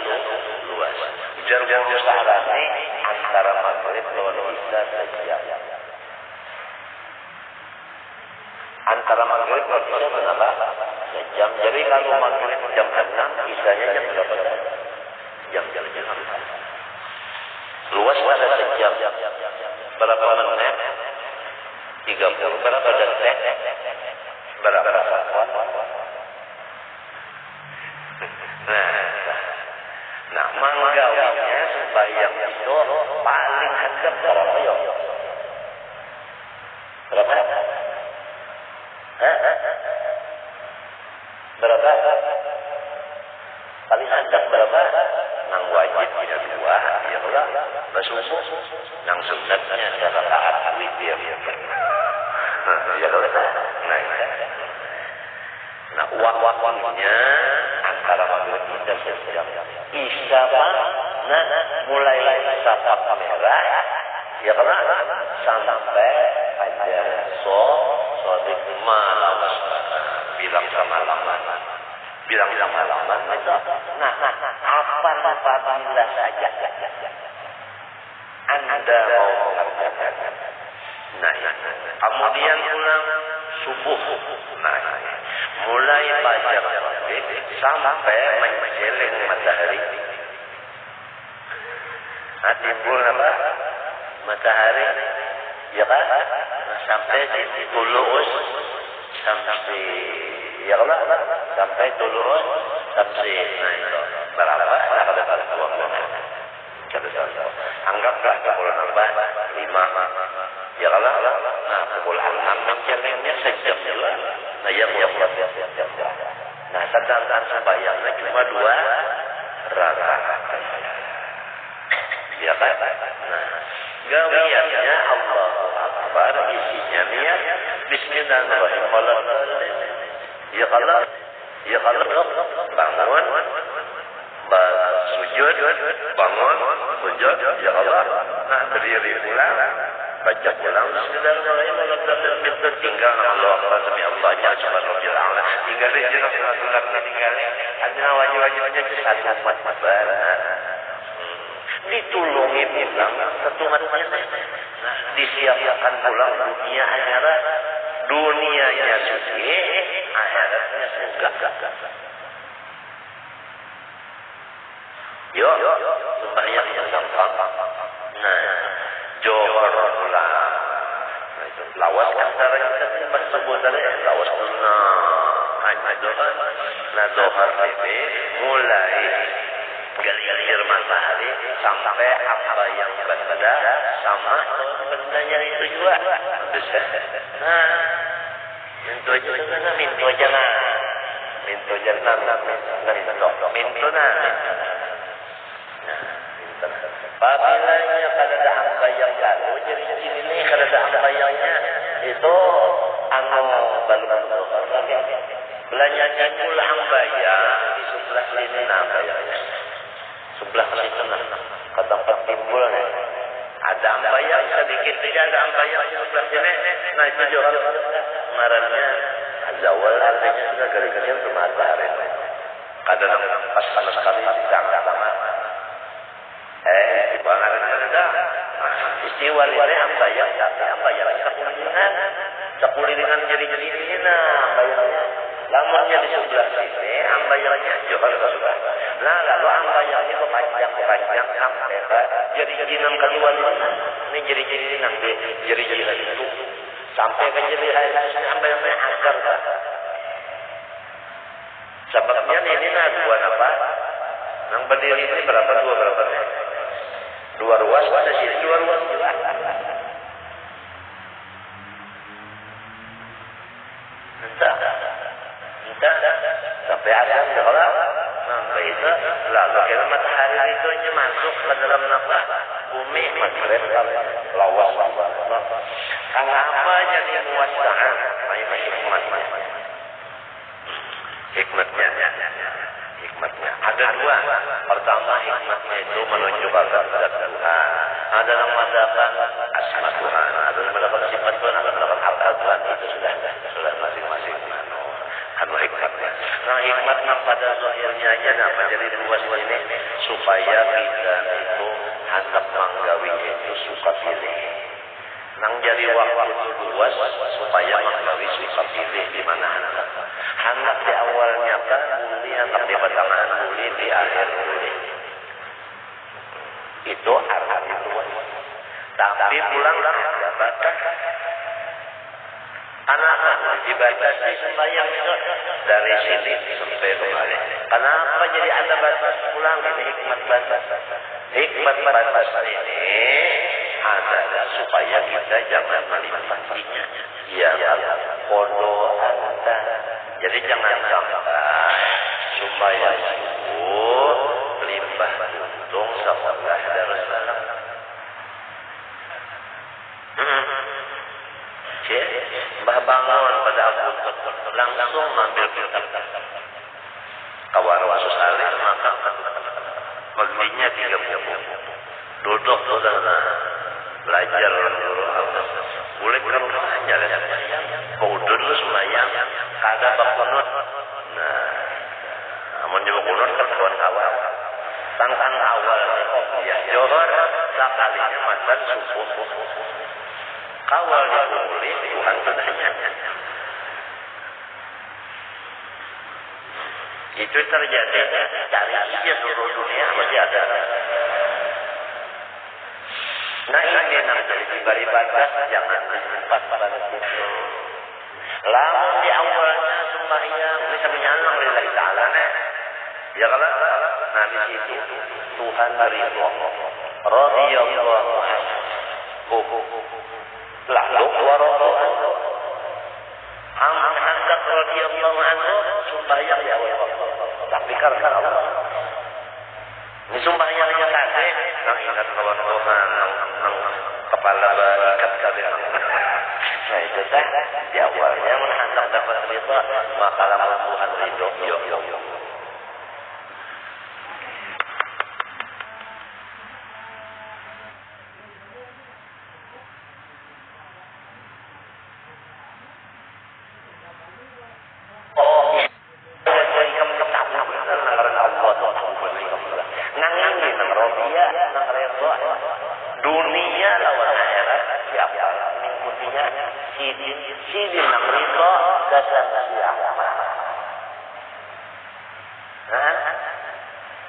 luas. Jargon Sahrani antara maghrib lawan isya sejam. Antara maghrib lawan isya berapa? Sejam. Jadi kalau maghrib jam 6, isyanya jam berapa? Jam 6. Luas pada sejam. Berapa menit? 30. Berapa detik? Berapa satuan? Nah, manggawinya sembahyang itu paling hadap berapa ya? Berapa? Berapa? Paling hadap berapa? Nang wajibnya 2, ya Allah. Basubuh. Nang sunatnya rakaat witir. Ya Allah. Nah, waktunya antara maghrib dan sejam. Isya mulai safaq merah, ya karena sampai fajar sodik malam, bilang sama laman itu. Nah, apabila saja Anda mau mengerjakan, kemudian pulang subuh, mulai fajar sampai menjelang matahari. Timbul apa? Matahari, ya kan? Sampai di tulus, sampai ya kan? Sampai tulus, sampai itu berapa? Ada 2 anggaplah pukul 5, ya kan? Nah, pukul 6 menjelengnya sejam juga. Nah, yang nah, sedangkan sembahyangnya cuma 2 rakaat. Ya kan? Nah, gawiannya Allahu Akbar, isinya niat Bismillahirrahmanirrahim. Ya kalau bangun, sujud, bangun, sujud, ya Allah. Nah, berdiri pulang, baca pulang, Bismillahirrahmanirrahim. Tinggal Allah Akbar, sami Allah, ya subhanallah, ala. Tinggal dia surat-suratnya tinggalnya. Hanya wajib-wajibnya satu umat barat. Ditulungi pulang satu matanya. Nah, disiapkan pulang dunia akhirat. Dunianya suci, akhiratnya surga. Yuk, sembahyang yang gampang. Nah, johor pulang. Nah, itu lawas antara kita bersubuh tadi, lawas pulang. Nah, johor ini mulai gelilir matahari sampai apa yang benda sama bendanya itu juga besar. Nah, mintu aja apabila kada ada hamba yang lalu jadi ini kada ada hamba yangnya itu belum belanja jangkul hamba ya di sebelah sini namanya sebelah sini kata timbul ada hamba yang sedikit saja ada hamba yang sebelah sini. Nah, itu juga ngarannya azawal artinya sudah garis-garis matahari. Kadang pas panas sekali sangat lama. Ibarat ada istiwa ini hamba yang sekuliringan jadi-jadi ini hamba yang lamarnya di sebelah sini hamba yang juga sudah. Nah, lalu hamba yang ini kepanjang sampai jadi enam kedua ini jadi nanti jadi itu sampai ke jadi hamba yang agar sebabnya ini dua apa? Yang berdiri ini berapa? Dua ruas ada sini, 2 ruas juga. Entah sampai ada sekolah. Nah, itu lalu kira matahari itu masuk ke dalam nafas bumi maghrib lawas. Kenapa jadi muasa'ah? Hikmatnya ada 2. Pertama, hikmatnya itu menunjukkan zat Tuhan. Ada yang mengatakan asma Tuhan, ada yang mengatakan sifat Tuhan, ada yang mengatakan harta Tuhan. Itu sudah masing-masing. anu hikmatnya. Nah hikmat nang pada zahirnya aja napa jadi luas ini supaya kita itu hendak manggawinya itu suka pilih. Nang jadi waktu itu luas supaya manggawi suka pilih di mana hendak. Hendak di awalnya kan boleh, hendak di pertengahan boleh, di akhir boleh. Itu arti luas. Tapi pulang ada batas. Anak-anak dibatasi sembahyang dari sini sampai kemari. Kenapa jadi ada batas pulang? Ini hikmat batas. Hikmat batas ini adalah supaya kita jangan melimpahkannya. Ya, kodo anta. Jadi jangan sampai supaya syukur limpah untung semoga Darussalam. Mbah bangun pada Abu langsung ambil kitab kawan wasus alis maka baginya 3 buku duduk saudara belajar guru Allah boleh kurang aja lah keudun lu semayang kada bakunut nah namun juga kunut kan kawan-kawan tangkang awal ya johor sekalinya mantan subuh kawal boleh Tuhan tanya. Itu terjadi dari aja seluruh dunia masih ada. Nah ini nak jadi beribadah jangan sempat pada itu. Lalu di awalnya sembahyang bisa menyalang lillahi ta'ala ya kalau nah di situ Tuhan ridho radhiyallahu anhu lalu waradhu hendak radhiyallahu anhu sembahyang ya Allah tapi karena Allah ini sembahyangnya tadi nang ingat kawan Tuhan nang kepala barikat kalian nah itu dah di awalnya hendak dapat ridho maka lama Tuhan ridho yo dunia lawan akhirat siapa mengikutinya sidin nang ridho gasan siapa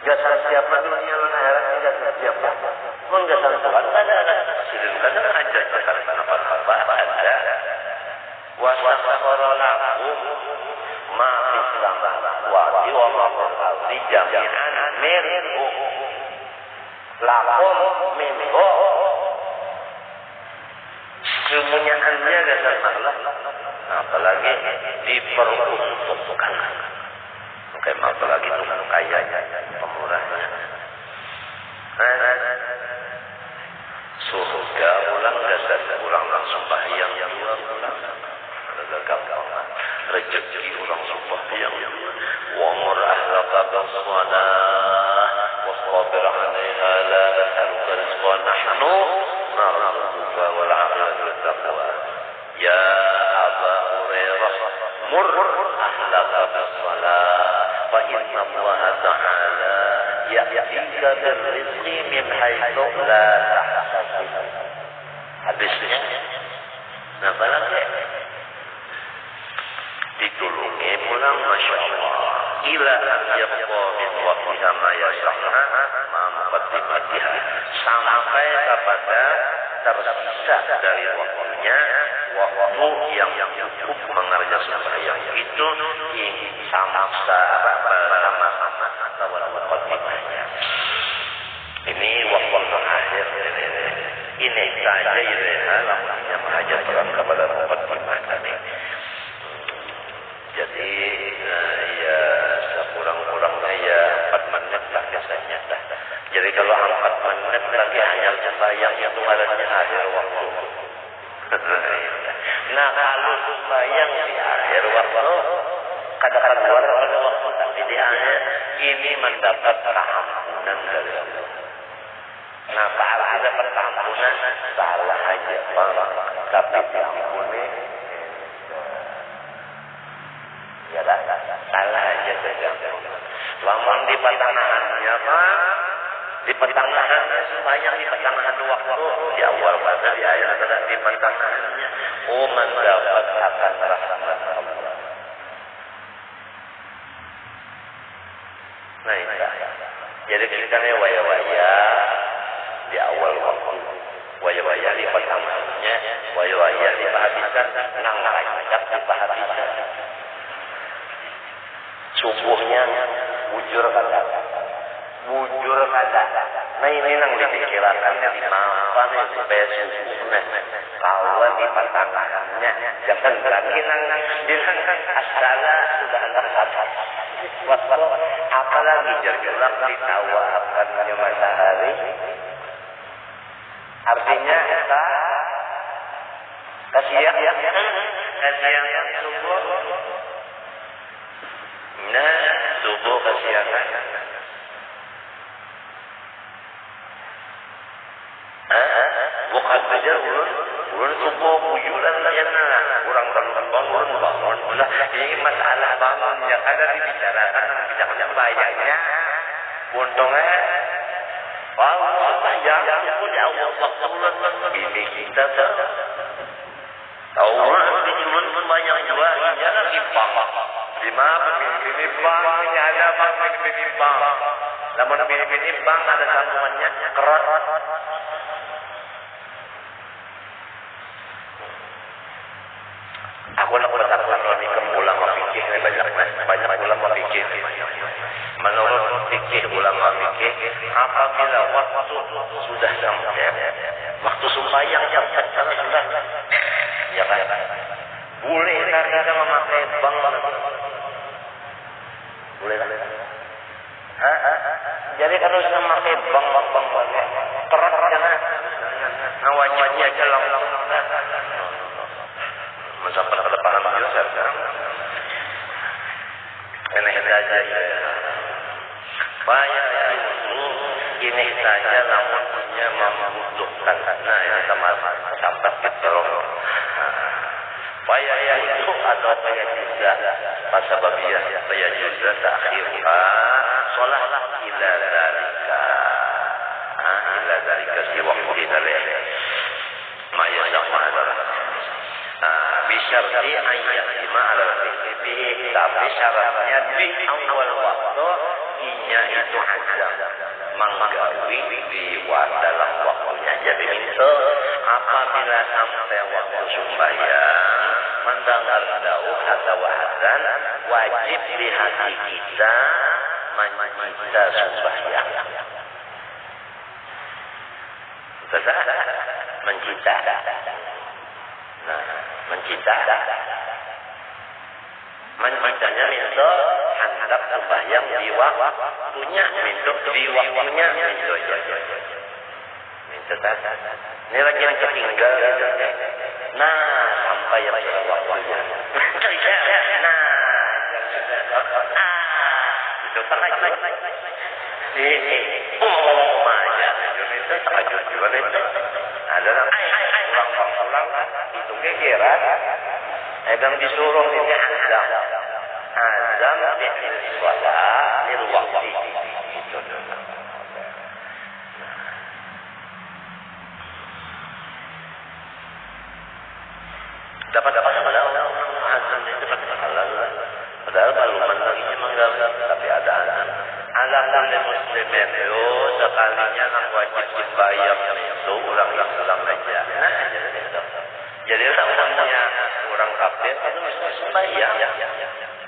gasan siapa dunia lawan akhirat gasan siapa mun gasan Tuhan ada sidin kada aja gasan apa ada wasakhara lakum ma fis samawati wa ma fil ardi jami'an minhu lakum minhu kemunyaannya dasar Allah apalagi diperuntukkan kayak apalagi Tuhan kaya pemurahnya surga ulang dasar ulang sembahyang yang ulang ada gampang rezeki ulang sembahyang wa mur ahlaka bis-shalah wasbir 'alaiha la nas'aluka rizqan nahnu narzuquka wal 'aqibatu lit-taqwa ya Aba Hurairah mur ahlaka bis-shalah fa inna Allah ta'ala ya'tika bir-rizqi min haitsu la tahtasib hadisnya napa lagi ditulungi pulang Masya Allah ila an yabqa min waqtiha ma yasahha ma muqaddimatiha sampai kepada tersisa dari waktunya waktu yang cukup mengerja sembahyang itu sama-sama atau muqaddimahnya ini waktu akhir ini saja yang mengajak orang kepada muqaddimah tadi. Jadi ya sekurang-kurangnya ya 4 menit lah biasanya. Jadi kalau 4 menit lagi hanya sembahyang itu adanya akhir waktu. Nah kalau sembahyang di akhir waktu kadang-kadang keluar pada waktu tapi di akhir ini mendapat keampunan dari Allah. Nah kalau dapat keampunan salah aja tapi diampuni. Ya salah aja tergantung. Lamun di pertengahannya Pak, di pertengahannya sembahyang di pertengahan waktu, di awal pada di akhir pada di pertengahannya, mendapat akan rahmat Allah. Nah itu. Jadi kita nih waya-waya di awal waktu, waya-waya di pertengahannya, waya-waya di penghabisan, nang rancak di penghabisan. Subuhnya bujur kada. Nah ini nang dipikirkannya di mana nih supaya subuhnya kawan di pertengahannya, jangan lagi nang bilang asala sudah terhadap. Apalagi jergelak ditawakannya matahari, artinya kasihan subuh. Nah, subuh kasihan. Bukan saja ulun subuh bujuran layana kurang bangun. Ulah ini masalah bangunnya ada dibicarakan dengan bayarnya. Untungnya Allah bayar pun ya Allah waktu ini kita tahu dijual banyak juga ya lagi bang. Lima ini bang ini ada bang ini bang. Namun ini bang ada sambungannya kerat. Aku nak berkata ini ulama fikih ini banyak ulama fikih. Menurut fikih ulama fikih, apabila waktu sudah sampai, waktu sembahyang sudah, ya kan? Boleh kita memakai bank? Boleh kan? Jadi kalau sudah memakai bank keras jangan. Nah wajibnya aja langsung. Sampai ke depan Yusuf ini saja banyak ini saja namun punya membutuhkan nah yang sampai kita banyak itu atau banyak juga masa babiyah banyak juga takhirha sholat ila dalika si waktu dalih maya sama adalah bisyarti ayat lima ala fikih tapi syaratnya di awal waktu inya itu ada menggawi di dalam waktunya. Jadi itu apabila sampai waktu sembahyang mendengar dauh atau azan wajib di hati kita mencita sembahyang. Betul? Mencita. Nah, mencitanya minta hendak sembahyang di waktunya, minta di waktunya, minta ini lagi yang ketinggal nah sampai yang waktunya nah itu tengah itu tahajud juga itu ada pulang itu kegiatan edang disuruh ini azam di sholat di waktu itu dapat azam itu padahal baru menanginya menggalang tapi ada azam ala muslimin itu sekalinya yang wajib sembahyang itu ulang aja. Nah, jadi namanya orang kafir itu mesti sembahyang.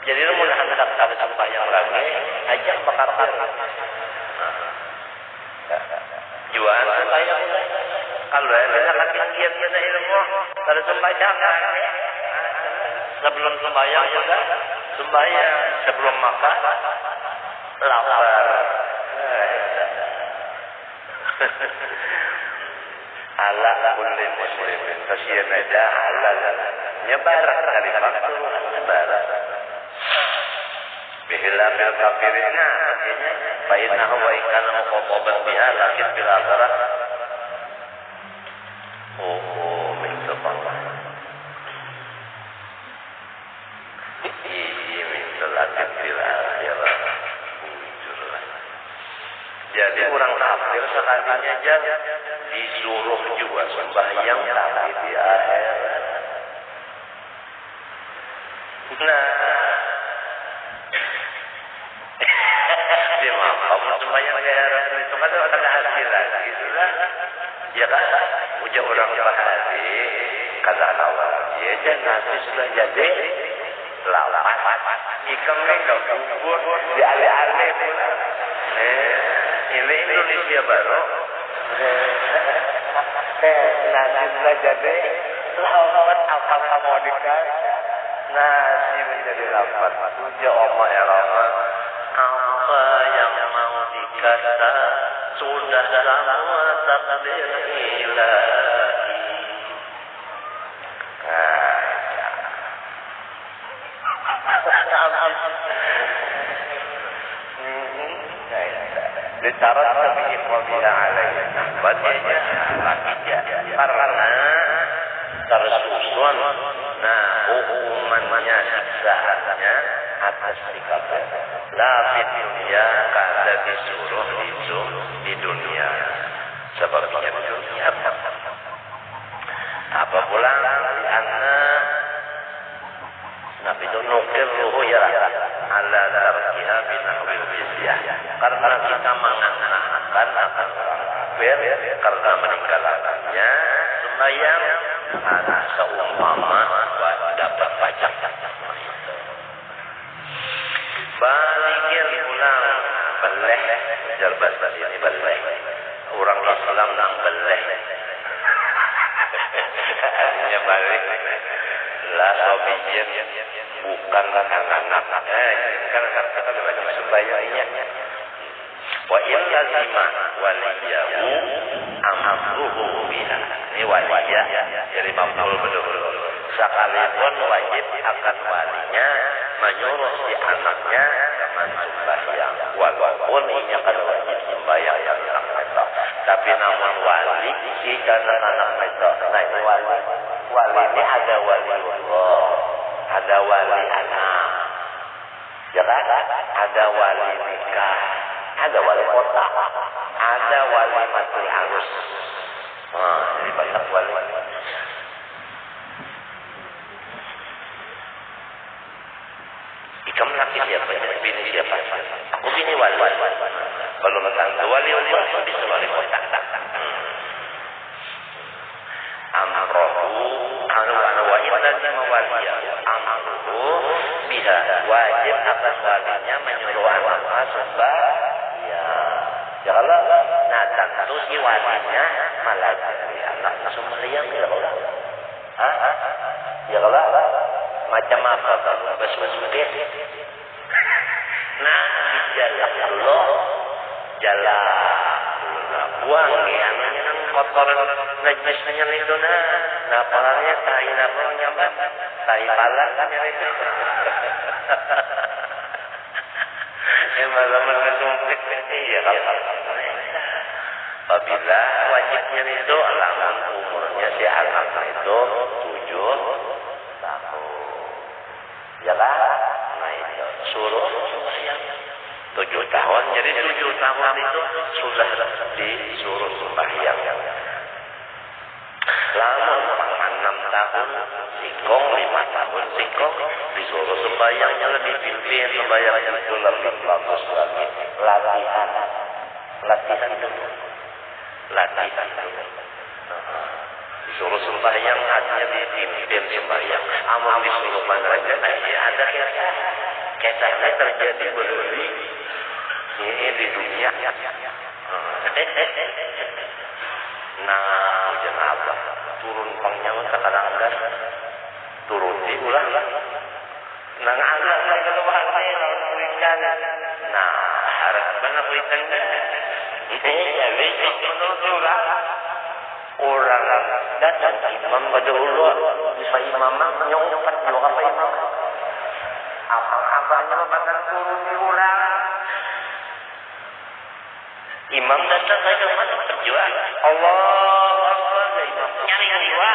Jadi mun hendak ada sembahyang lagi, aja kafir. Jual sembahyang. Kalau ada laki-laki kita ilmu, kalau sembahyang sebelum sembahyang juga sembahyang, sebelum makan lapar. Ala kulli muslimin kasihan aja halal nyebar dari faktor nyebar bihilafil kafirina artinya fa'innahu wa ikana muqababan biha lakin bil akhirah minta Allah lakin fil akhirah bujurlah. Jadi orang kafir sekalinya aja disuruh juga sembahyang tapi di akhirat. Nah, dia mampu sembahyang di akhirat itu kan ada hasil gitu lah. Ya kan, ujar orang bahari kata Allah dia aja nanti sudah jadi lalat ikan enggak bubur di ale-ale pula. Ini Indonesia baru. Nanti sudah jadi lalat apa mau dikasih nasi menjadi lalat. Ujar Oma Erama apa yang mau dikata sudah semua takdir ilahi. Ditarat tapi ikhwabila alaihi. Bacanya lakinya karena tersusun. Nah, hukumannya siksaannya atas sikap. Lapit dunia kada disuruh itu di dunia. Sebabnya di dunia. Apa pula karena Nabi itu nukil ruhya ala tarkiha binahwil jizyah. Karena kita menganak-anakan akan orang kafir karena meninggalkannya sembahyang ada seumpama dapat pajak. Baligil pulang beleh jalbas ini beleh. Orang Islam nang beleh. Artinya balik. La sobiyin bukan anak-anak. Kan kata kalau banyak sembahyangnya. Wa in lazima waliyahu amruhu biha. Ini waliyah jadi maf'ul betul-betul. Sekalipun wajib akan walinya menyuruh si anaknya dengan sembahyang. Walaupun ini akan wajib sembahyang yang mereka. Tapi namun wali si anak-anak mereka. Nah ini wali ini ada wali Allah, ada wali anak, ya kan? Ada wali nikah, ada wali kota, ada wali matul arus. Jadi banyak wali. Ikam laki siapa? Bini siapa? Aku bini wali. Kalau tentang wali Allah bisa wali kota. Amrohu anu wa inna mawaliyahu amruhu biha wajib akan walinya menyuruh anaknya sembahyang. Kalau nah tentu si walinya malah dari anaknya sembahyang ya Allah. Ya Allah macam apa kalau besok-besok nah jalan Allah jalan buang ya anaknya kan kotoran najisnya itu nah palanya tahi apa nyambat tahi palang kan yang itu malah mengesumpit ya kalau apabila wajibnya itu alaman umurnya si anak itu 7 tahun ya kan nah itu suruh sembahyang 7 tahun jadi 7 tahun itu sudah disuruh sembahyang. Lamun 6 tahun sikong 5 tahun sikong disuruh sembahyangnya lebih pimpin sembahyangnya itu lebih bagus lagi latihan dulu disuruh sembahyang hanya dipimpin sembahyang amal disuruh pandraja ada kisahnya terjadi berdiri ini di dunia nah hujan apa turun pangjang kadang-kadang turun di ulah nah agak lagi keluarnya lawan ikan nah harap banget ikan jadi menurut orang datang imam berdulu bisa imam nyongkat juga apa imam apa-apanya bahkan turun di orang imam datang ke mana berjuang Allah Akbar imam nyari jiwa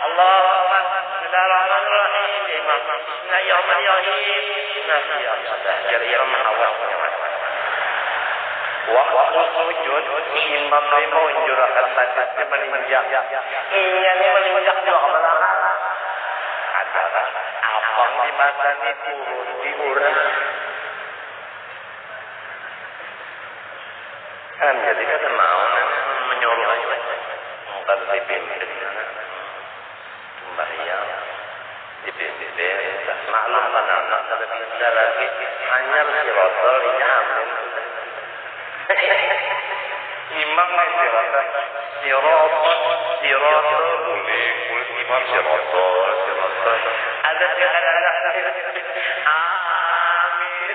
Allah Akbar Bismillahirrahmanirrahim imam imam. Bismillahirrahmanirrahim. Nah, ya sudah. Jadi imam awal punya masalah. Waktu sujud, imam mau menjurahkan sajadnya meninjak. Iya nih meninjak juga ke belakang. Adalah abang di masa ini turun diurang. Kan jadi kata mau menyuruh aja. Bukan dipimpin. Sembahyang. Dipimpin. Maklum kan anak kalau bisa lagi. Hanya si rotol ini amin. Imam sirotol boleh imam sirotol ada amin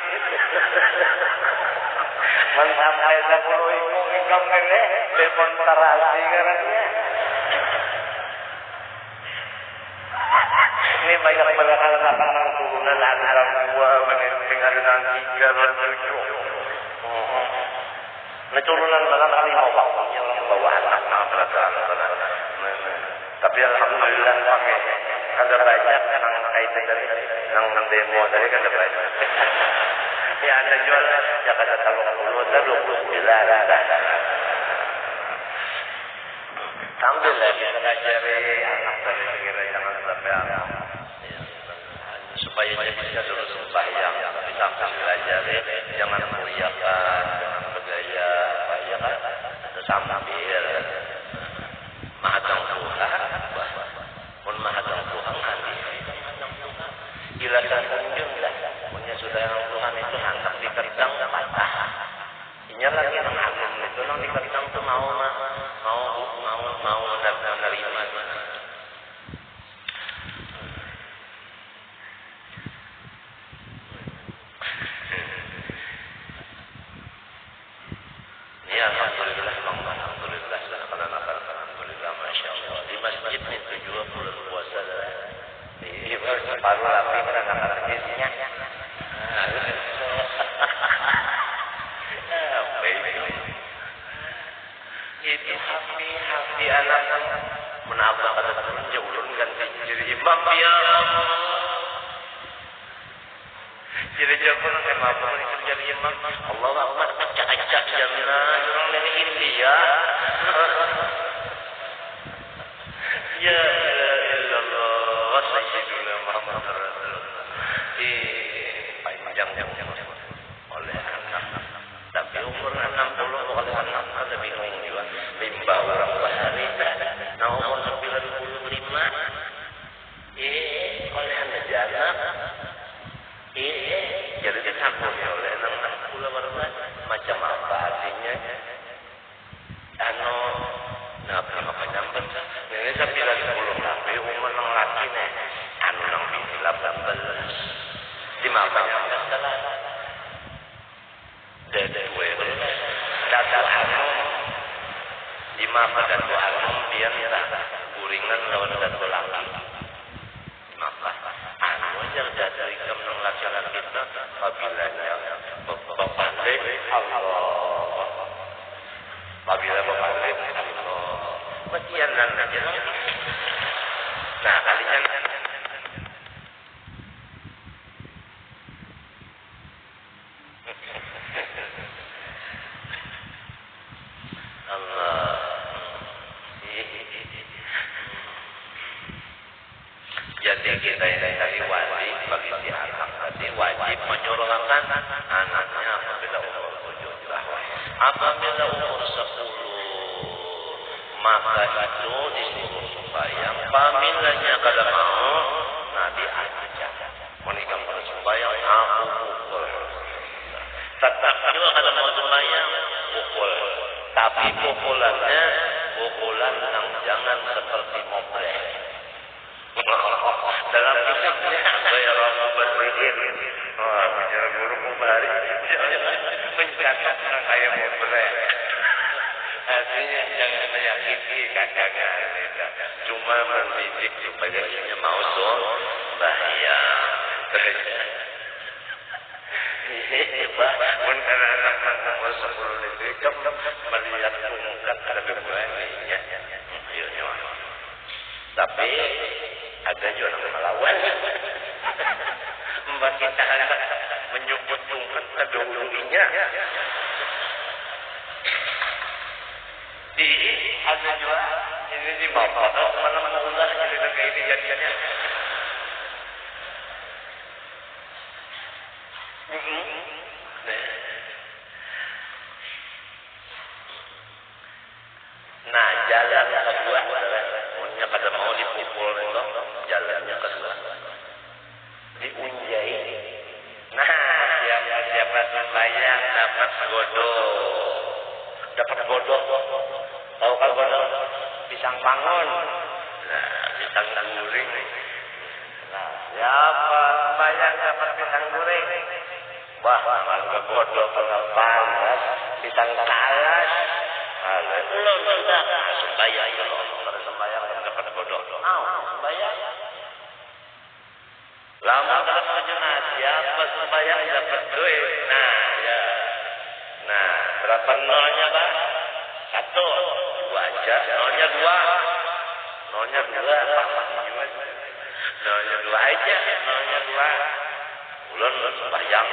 mencapai 10 imam ini demonstrasi karena ini banyak belakang turunan antara 2 menit dengan 3 dan 7 Turunan malam kali mau waktunya orang bawa anak perasaan tapi alhamdulillah kami ada banyak yang kaitan dari yang demo dari ada banyak ya ada jual Jakarta Taluk 29 sambil lagi mengajari anak dari segera jangan sampai supaya dia bisa dulu sembahyang tapi sampai belajar jangan muliakan jangan bergaya ya kan sambil mahadang Tuhan pun mahadang Tuhan nanti ilakan kunjung lah punya saudara Tuhan itu hantar di kertang patah ini lagi yang agung itu yang di kertang tuh mau menerima alhamdulillah, masya Allah. Di masjid itu juga bulan puasa di paru api anak-anak kecilnya. Itu hati anak menabrak kata teman jauh ganti jadi imam ya. Jadi jangan memang jadi imam. Allah Akbar acak-acak jannah orang dari India. Ya Allah Sayyidina Muhammad Rasulullah. Panjang oleh anak. Tapi umur 60 oleh anak ada bingung juga. Limba orang bahari. Nah umur 95. Oleh anak jannah. Jadi disambung oleh 60 macam apa artinya? Apa nyambut? Ini saya bilang 10 tapi umur nang laki nih. Nang bini 18. Di mana nyambut salah? Dede gue. Dada hanum. Di mana dada hanum dia guringan lawan dada laki. Wajar dari kemeng laki-laki kita apabila bapaknya Allah apabila bapaknya Allah bagian dan nah kalian Allah jadi kita ini dari wali bagi si anak tadi wajib menyuruhkan anaknya apabila umur 7 tahun. Apabila umur 10 maka itu disuruh sembahyang. Apabila kada mau, nah diajak menikah pada sembahyang aku pukul. Tetap juga kada mau sembahyang pukul. Tapi pukulannya pukulan yang jangan seperti mobrek. Dalam kitabnya saya Ramu Berlihin bicara guru Mubari mencatat kayak mobrek artinya jangan menyakiti kakaknya cuma mendidik supaya dia mau bahaya pun karena anak umur 10 itu melihat ungkat lebih banyak tapi ada juga yang melawan Mbak kita hendak menyebut tungkat kedahulunya. Di ada juga ini di bawah mana ulah jadi kayak ini jadinya. Nah, jalan kedua adalah punya pada mau dipukul itu jalannya kedua diunjai. Nah, siapa sembahyang dapat godok. Tahu kan godok? Pisang bangun. Nah, pisang guring. Nah, siapa sembahyang dapat pisang guring? Wah, malah godok kalau panas, pisang talas. Belum sudah sembahyang kalau sembahyang dapat godok. Sembahyang. Lama dalam sejenak siapa sembahyang dapat duit. Nah, berapa nolnya, Pak? 1. 2 aja. Nolnya 2. Nolnya 2 aja. Nolnya 2. Ulun sembahyang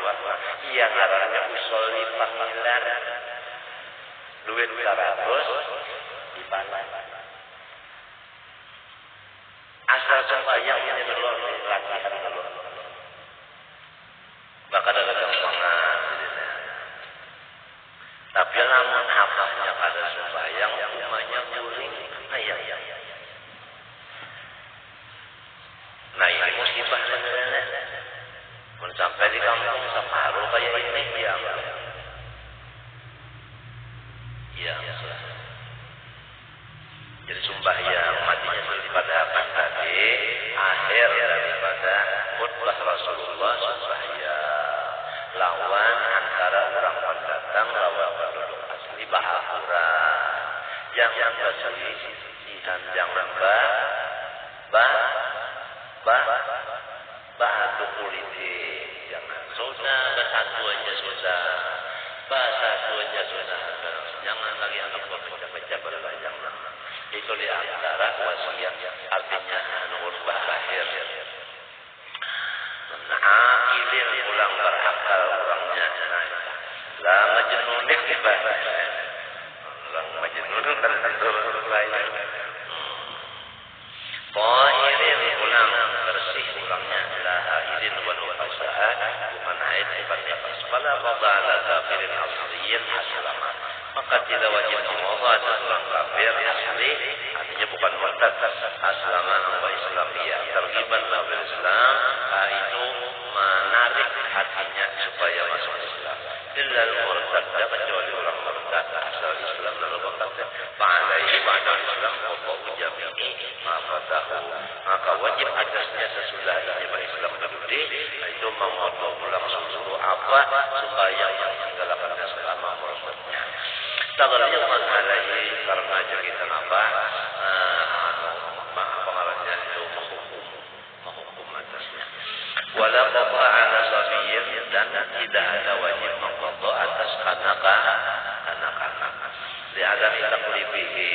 2. Iya, ngarannya usolli panggilan. Duit 100 dibalas. Asal sembahyang ini dulu latihan dulu. Bakal ada gampangan. Tapi namun hafalnya pada sembahyang umumnya guring. Nah ini musibah sebenarnya. Sampai di kampung separuh kayak ini ya. Jadi sembahyang matinya daripada apa tadi akhir daripada khutbah Rasulullah sembahyang lawan antara orang pendatang lawan penduduk asli bahura jangan berselisihan jangan bahatu politik jangan sudah bersatu aja sudah bersatu aja sudah jangan lagi anggap pecah-pecah berbayang itu di antara wasiat artinya nurul bahir akilin ulang berakal orangnya lah majnun ibadah orang majnun tertentu berbayang tahirin ulang bersih orangnya lah haidin wa nufasaat bukan haid nifas fala fadala kafirin asliyin aslama maka tidak wajib mengubah atas orang kafir asli artinya bukan murtad aslaman wa islamiyah terlibat dalam Islam itu menarik hatinya supaya masuk Islam illa murtad kecuali orang murtad asal Islam lalu berkata fa'alaihi ba'da Islam qada'u jami'i ma fatahu maka wajib atasnya sesudah menerima Islam tadi itu memotong ulang seluruh apa supaya yang menggalakannya selama murtadnya taghliqan alaihi karena cerita apa pengarangnya itu menghukum atasnya wala qada ala sabiyyin dan tidak ada wajib mengqada atas anak-anak di adami taklifihi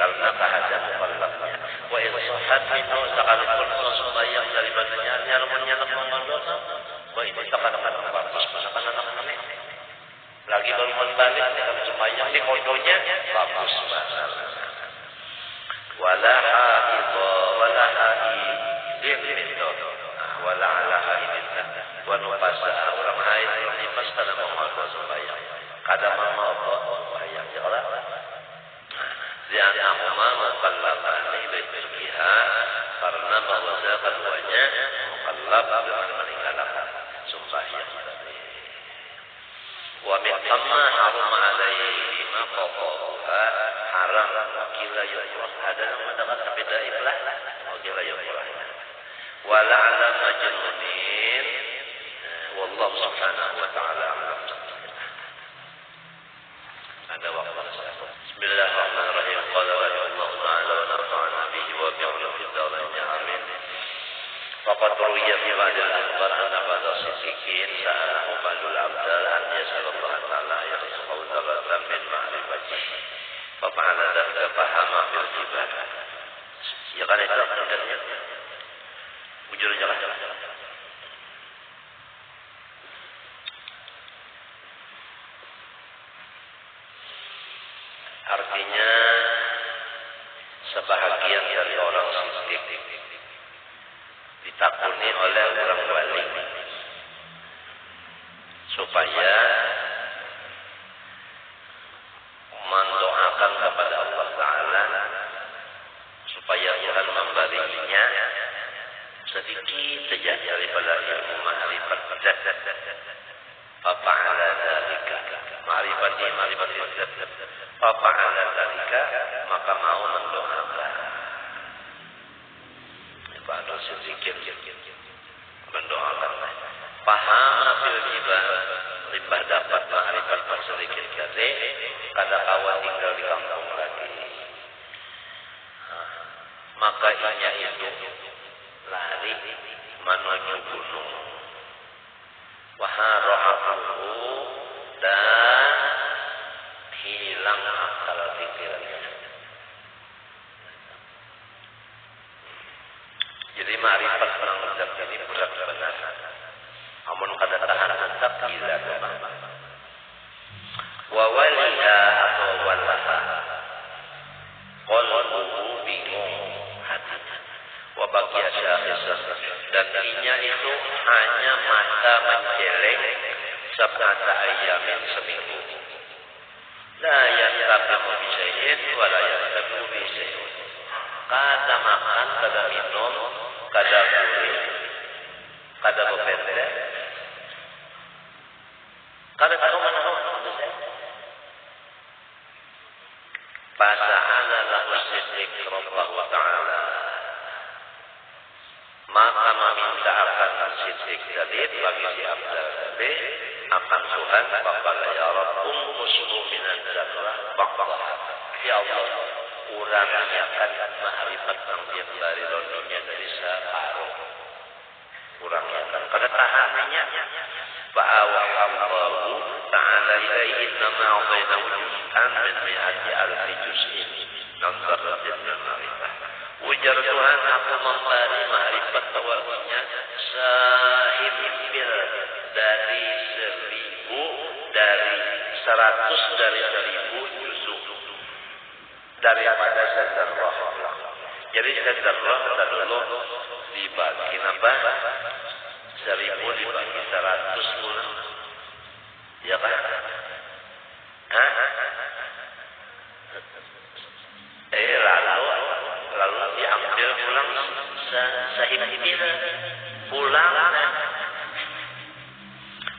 karena keadaan mukallafnya wa in sahhat minhu sekalipun sembahyang dari badannya nyalamun mengqada wa ini kadang-kadang bagus anak-anak lagi baru balik kalau sembahyang di kodonya bagus banget wala ala haidin wa nufasa orang haid orang nifas kada mengodo sembahyang kada mengodo sembahyang jelas li'annahuma mukallafani biha karena bahwa keduanya mukallaf dengan meninggalkan sembahyang wa min amma haram alaihi ma qadaha haram wakila yukrah ada yang mendapat beda iblah wakila yukrah wala ala majnunin wallahu subhanahu wa ta'ala alam ada waktu bismillahirrahmanirrahim qala wa Allah ta'ala wa nafa'ana bihi wa bi'ulumid dalain amin faqad ruwiya fi ba'dil akhbar anna ba'da siddiqin sa'alahu ba'dul abdal an yasallallahu ta'ala yarzuqahu daratan min ma'rifati fa fa'ala dhalika fahama bil ibadah ya kan itu sebenarnya Jujur aja lah. Artinya sebahagian dari orang siddiq ditakuni oleh orang wali supaya mendoakan kepada Allah Ta'ala supaya Tuhan memberinya sedikit saja daripada ilmu ma'rifat zat. Fa'ala dzalika ma'rifati zat. Fa'ala dzalika maka mau mendoakan. Itu sedikit mendoakan. Paham fil ribah dapat ma'rifat sedikit kate kada kawan tinggal di kampung lagi. Maka ianya itu lari menuju gunung. Wahara'ahu dan hilang akal pikirannya. Jadi ma'rifat menangkap ini berat benar. Amun kada tahan tetap gila teman. Wa waliha atau walaha qalbuhu bingung hatinya. Wa baqiya syakhisah dan inya itu hanya mata menjelek sab'ata ayyamin seminggu. La yantaqimu bi syai'in wa la yantaqimu bi syai'in. Kada makan, kada minum, kada gurih, kada bepende, kada tahu mana untuk saya. Fasa'ala lahu siddiq Rabbahu Ta'ala. Maka meminta akan siddiq Jadid bagi si Abdul Jadid akan Tuhan. Faqala ya Rabbum musmu minan zarrah baqalah. Ya Allah, kurangkan ma'rifat yang dari dunia dari separuh. Kurangkan kada tahannya. Fa'awallahu ta'ala ilaihi innama a'tainahu juz'an min mi'ati alfi juz'in nazaratin min ma'rifah. Ujar Tuhan, aku memberi ma'rifat tawalnya sahibbil dari 1,000 dari 100 dari 1,000 juzuk daripada sajarah. Jadi sajarah dulu dibagi apa? 1,000 dibagi 100 bulan. Ya kan? Lalu diambil pulang sahibbil pulang.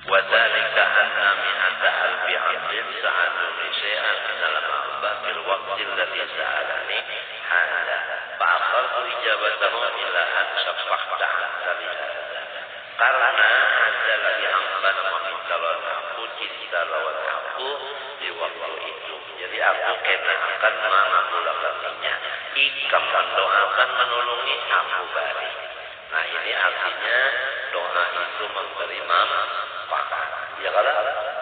Wa dzalika anna mi'ata alfi 'abdin sa'aluni syai'an minal ma'bah fil waqti alladhi sa'alani hada fa'akhartu ijabatahu ila an syaffahta 'an karena ada lagi hamba meminta lawan aku, cinta lawan aku di waktu itu. Jadi aku kena akan mengabulkannya. Ikam mendoakan menolongi aku bari. Nah ini artinya doa itu memberi manfaat. Ya kalau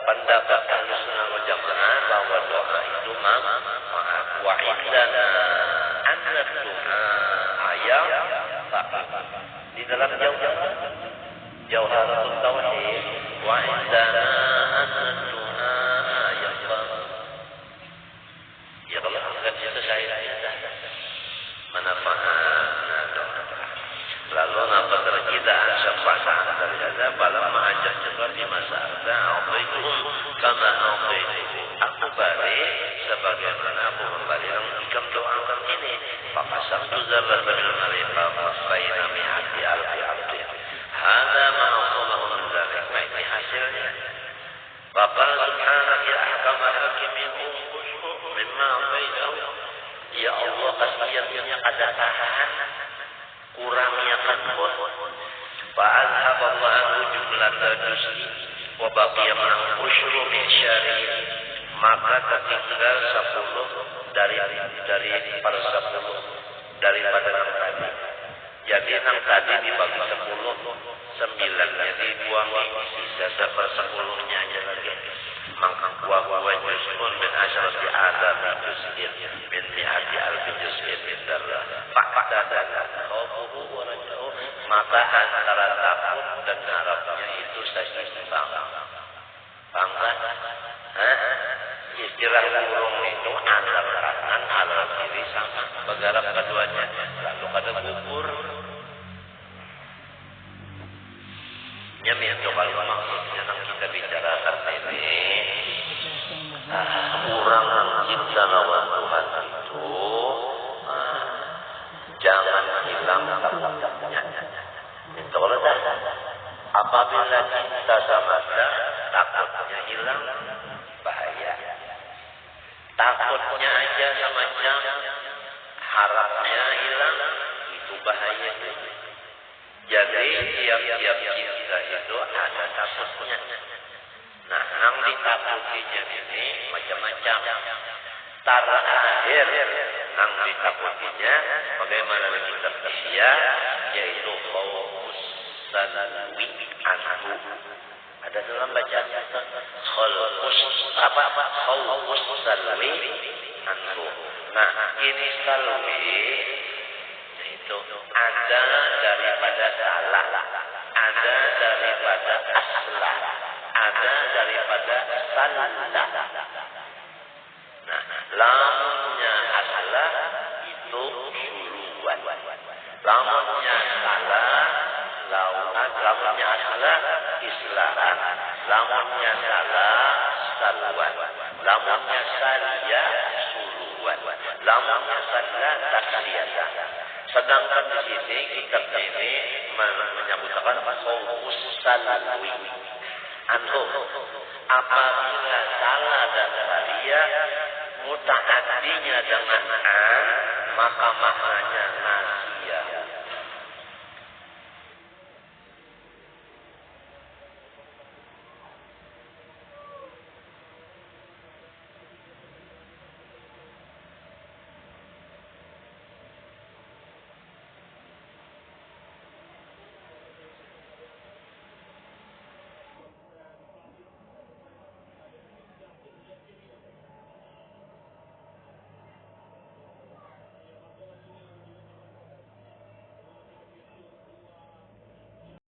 pendapat Ahlussunnah wal Jamaah bahwa doa itu manfaat. Wa indana anna du'a ayam di dalam Jawharatul Tauhid wa indana an-du'a yaqam. Ya kalau angkat itu saya manfaat doa. Lalu apa terjadi syafaat dari Allah pada ma'ajah juga di masa ada itu kama itu aku bari sebagaimana aku memberi yang ikam doakan ini fakasam tuzarrat bil marifah baina mi'ati alfi abdi. Hada ma'asallahu min dzalik. Ini hasilnya. Bapak subhanahu ya ahkamar hakimin umkushu mimma bainahu. Ya Allah kasihannya kada tahan kurangnya kanbon. Fa'adhaballahu jumlata juz'i wa baqiya man usyru min syari. Maka tertinggal 10 dari per 10 daripada yang tadi. Jadi yang tadi dibagi 10, 9-nya dibuangi, sisa 1/10-nya aja lagi. Maka wa juz'un min asyrati alafi juz'in min mi'ati alfi juz'in min darah. Fa'tadana khawfuhu wa raja'uhu maka antara takut dan harapnya itu seimbang. Paham kan? Istilah burung itu alar kanan, alar kiri sama, bergerak keduanya. Lalu ada gugur. Itu kalau maksudnya yang kita bicarakan ini, orang cinta lawan Tuhan itu jangan hilang takutnya. Itu kalau apabila cinta sama dia, takutnya hilang, bahaya. Takutnya aja sama jam, harapnya hilang, itu bahaya. Jadi tiap-tiap cinta itu ada takutnya. Nah, yang ditakutinya ini macam-macam. Terakhir yang ditakutinya, bagaimana kita dia, yaitu khawfus salwi anhu. Ada dalam bacaan khawfus salwi anhu. Nah, ini salwi itu ada daripada salah, ada daripada aslah, ada daripada salah. Nah, lamunnya aslah itu syuluwan, lamunnya salah, lamunnya aslah islahan, lamunnya salah saluan, lamunnya salia suluwan, lamunnya salah takliyatan. Sedangkan di sini kitab ini menyebutkan khawfus salwi anhu. Apabila salah dan salia mutaaddinya dengan an, maka maknanya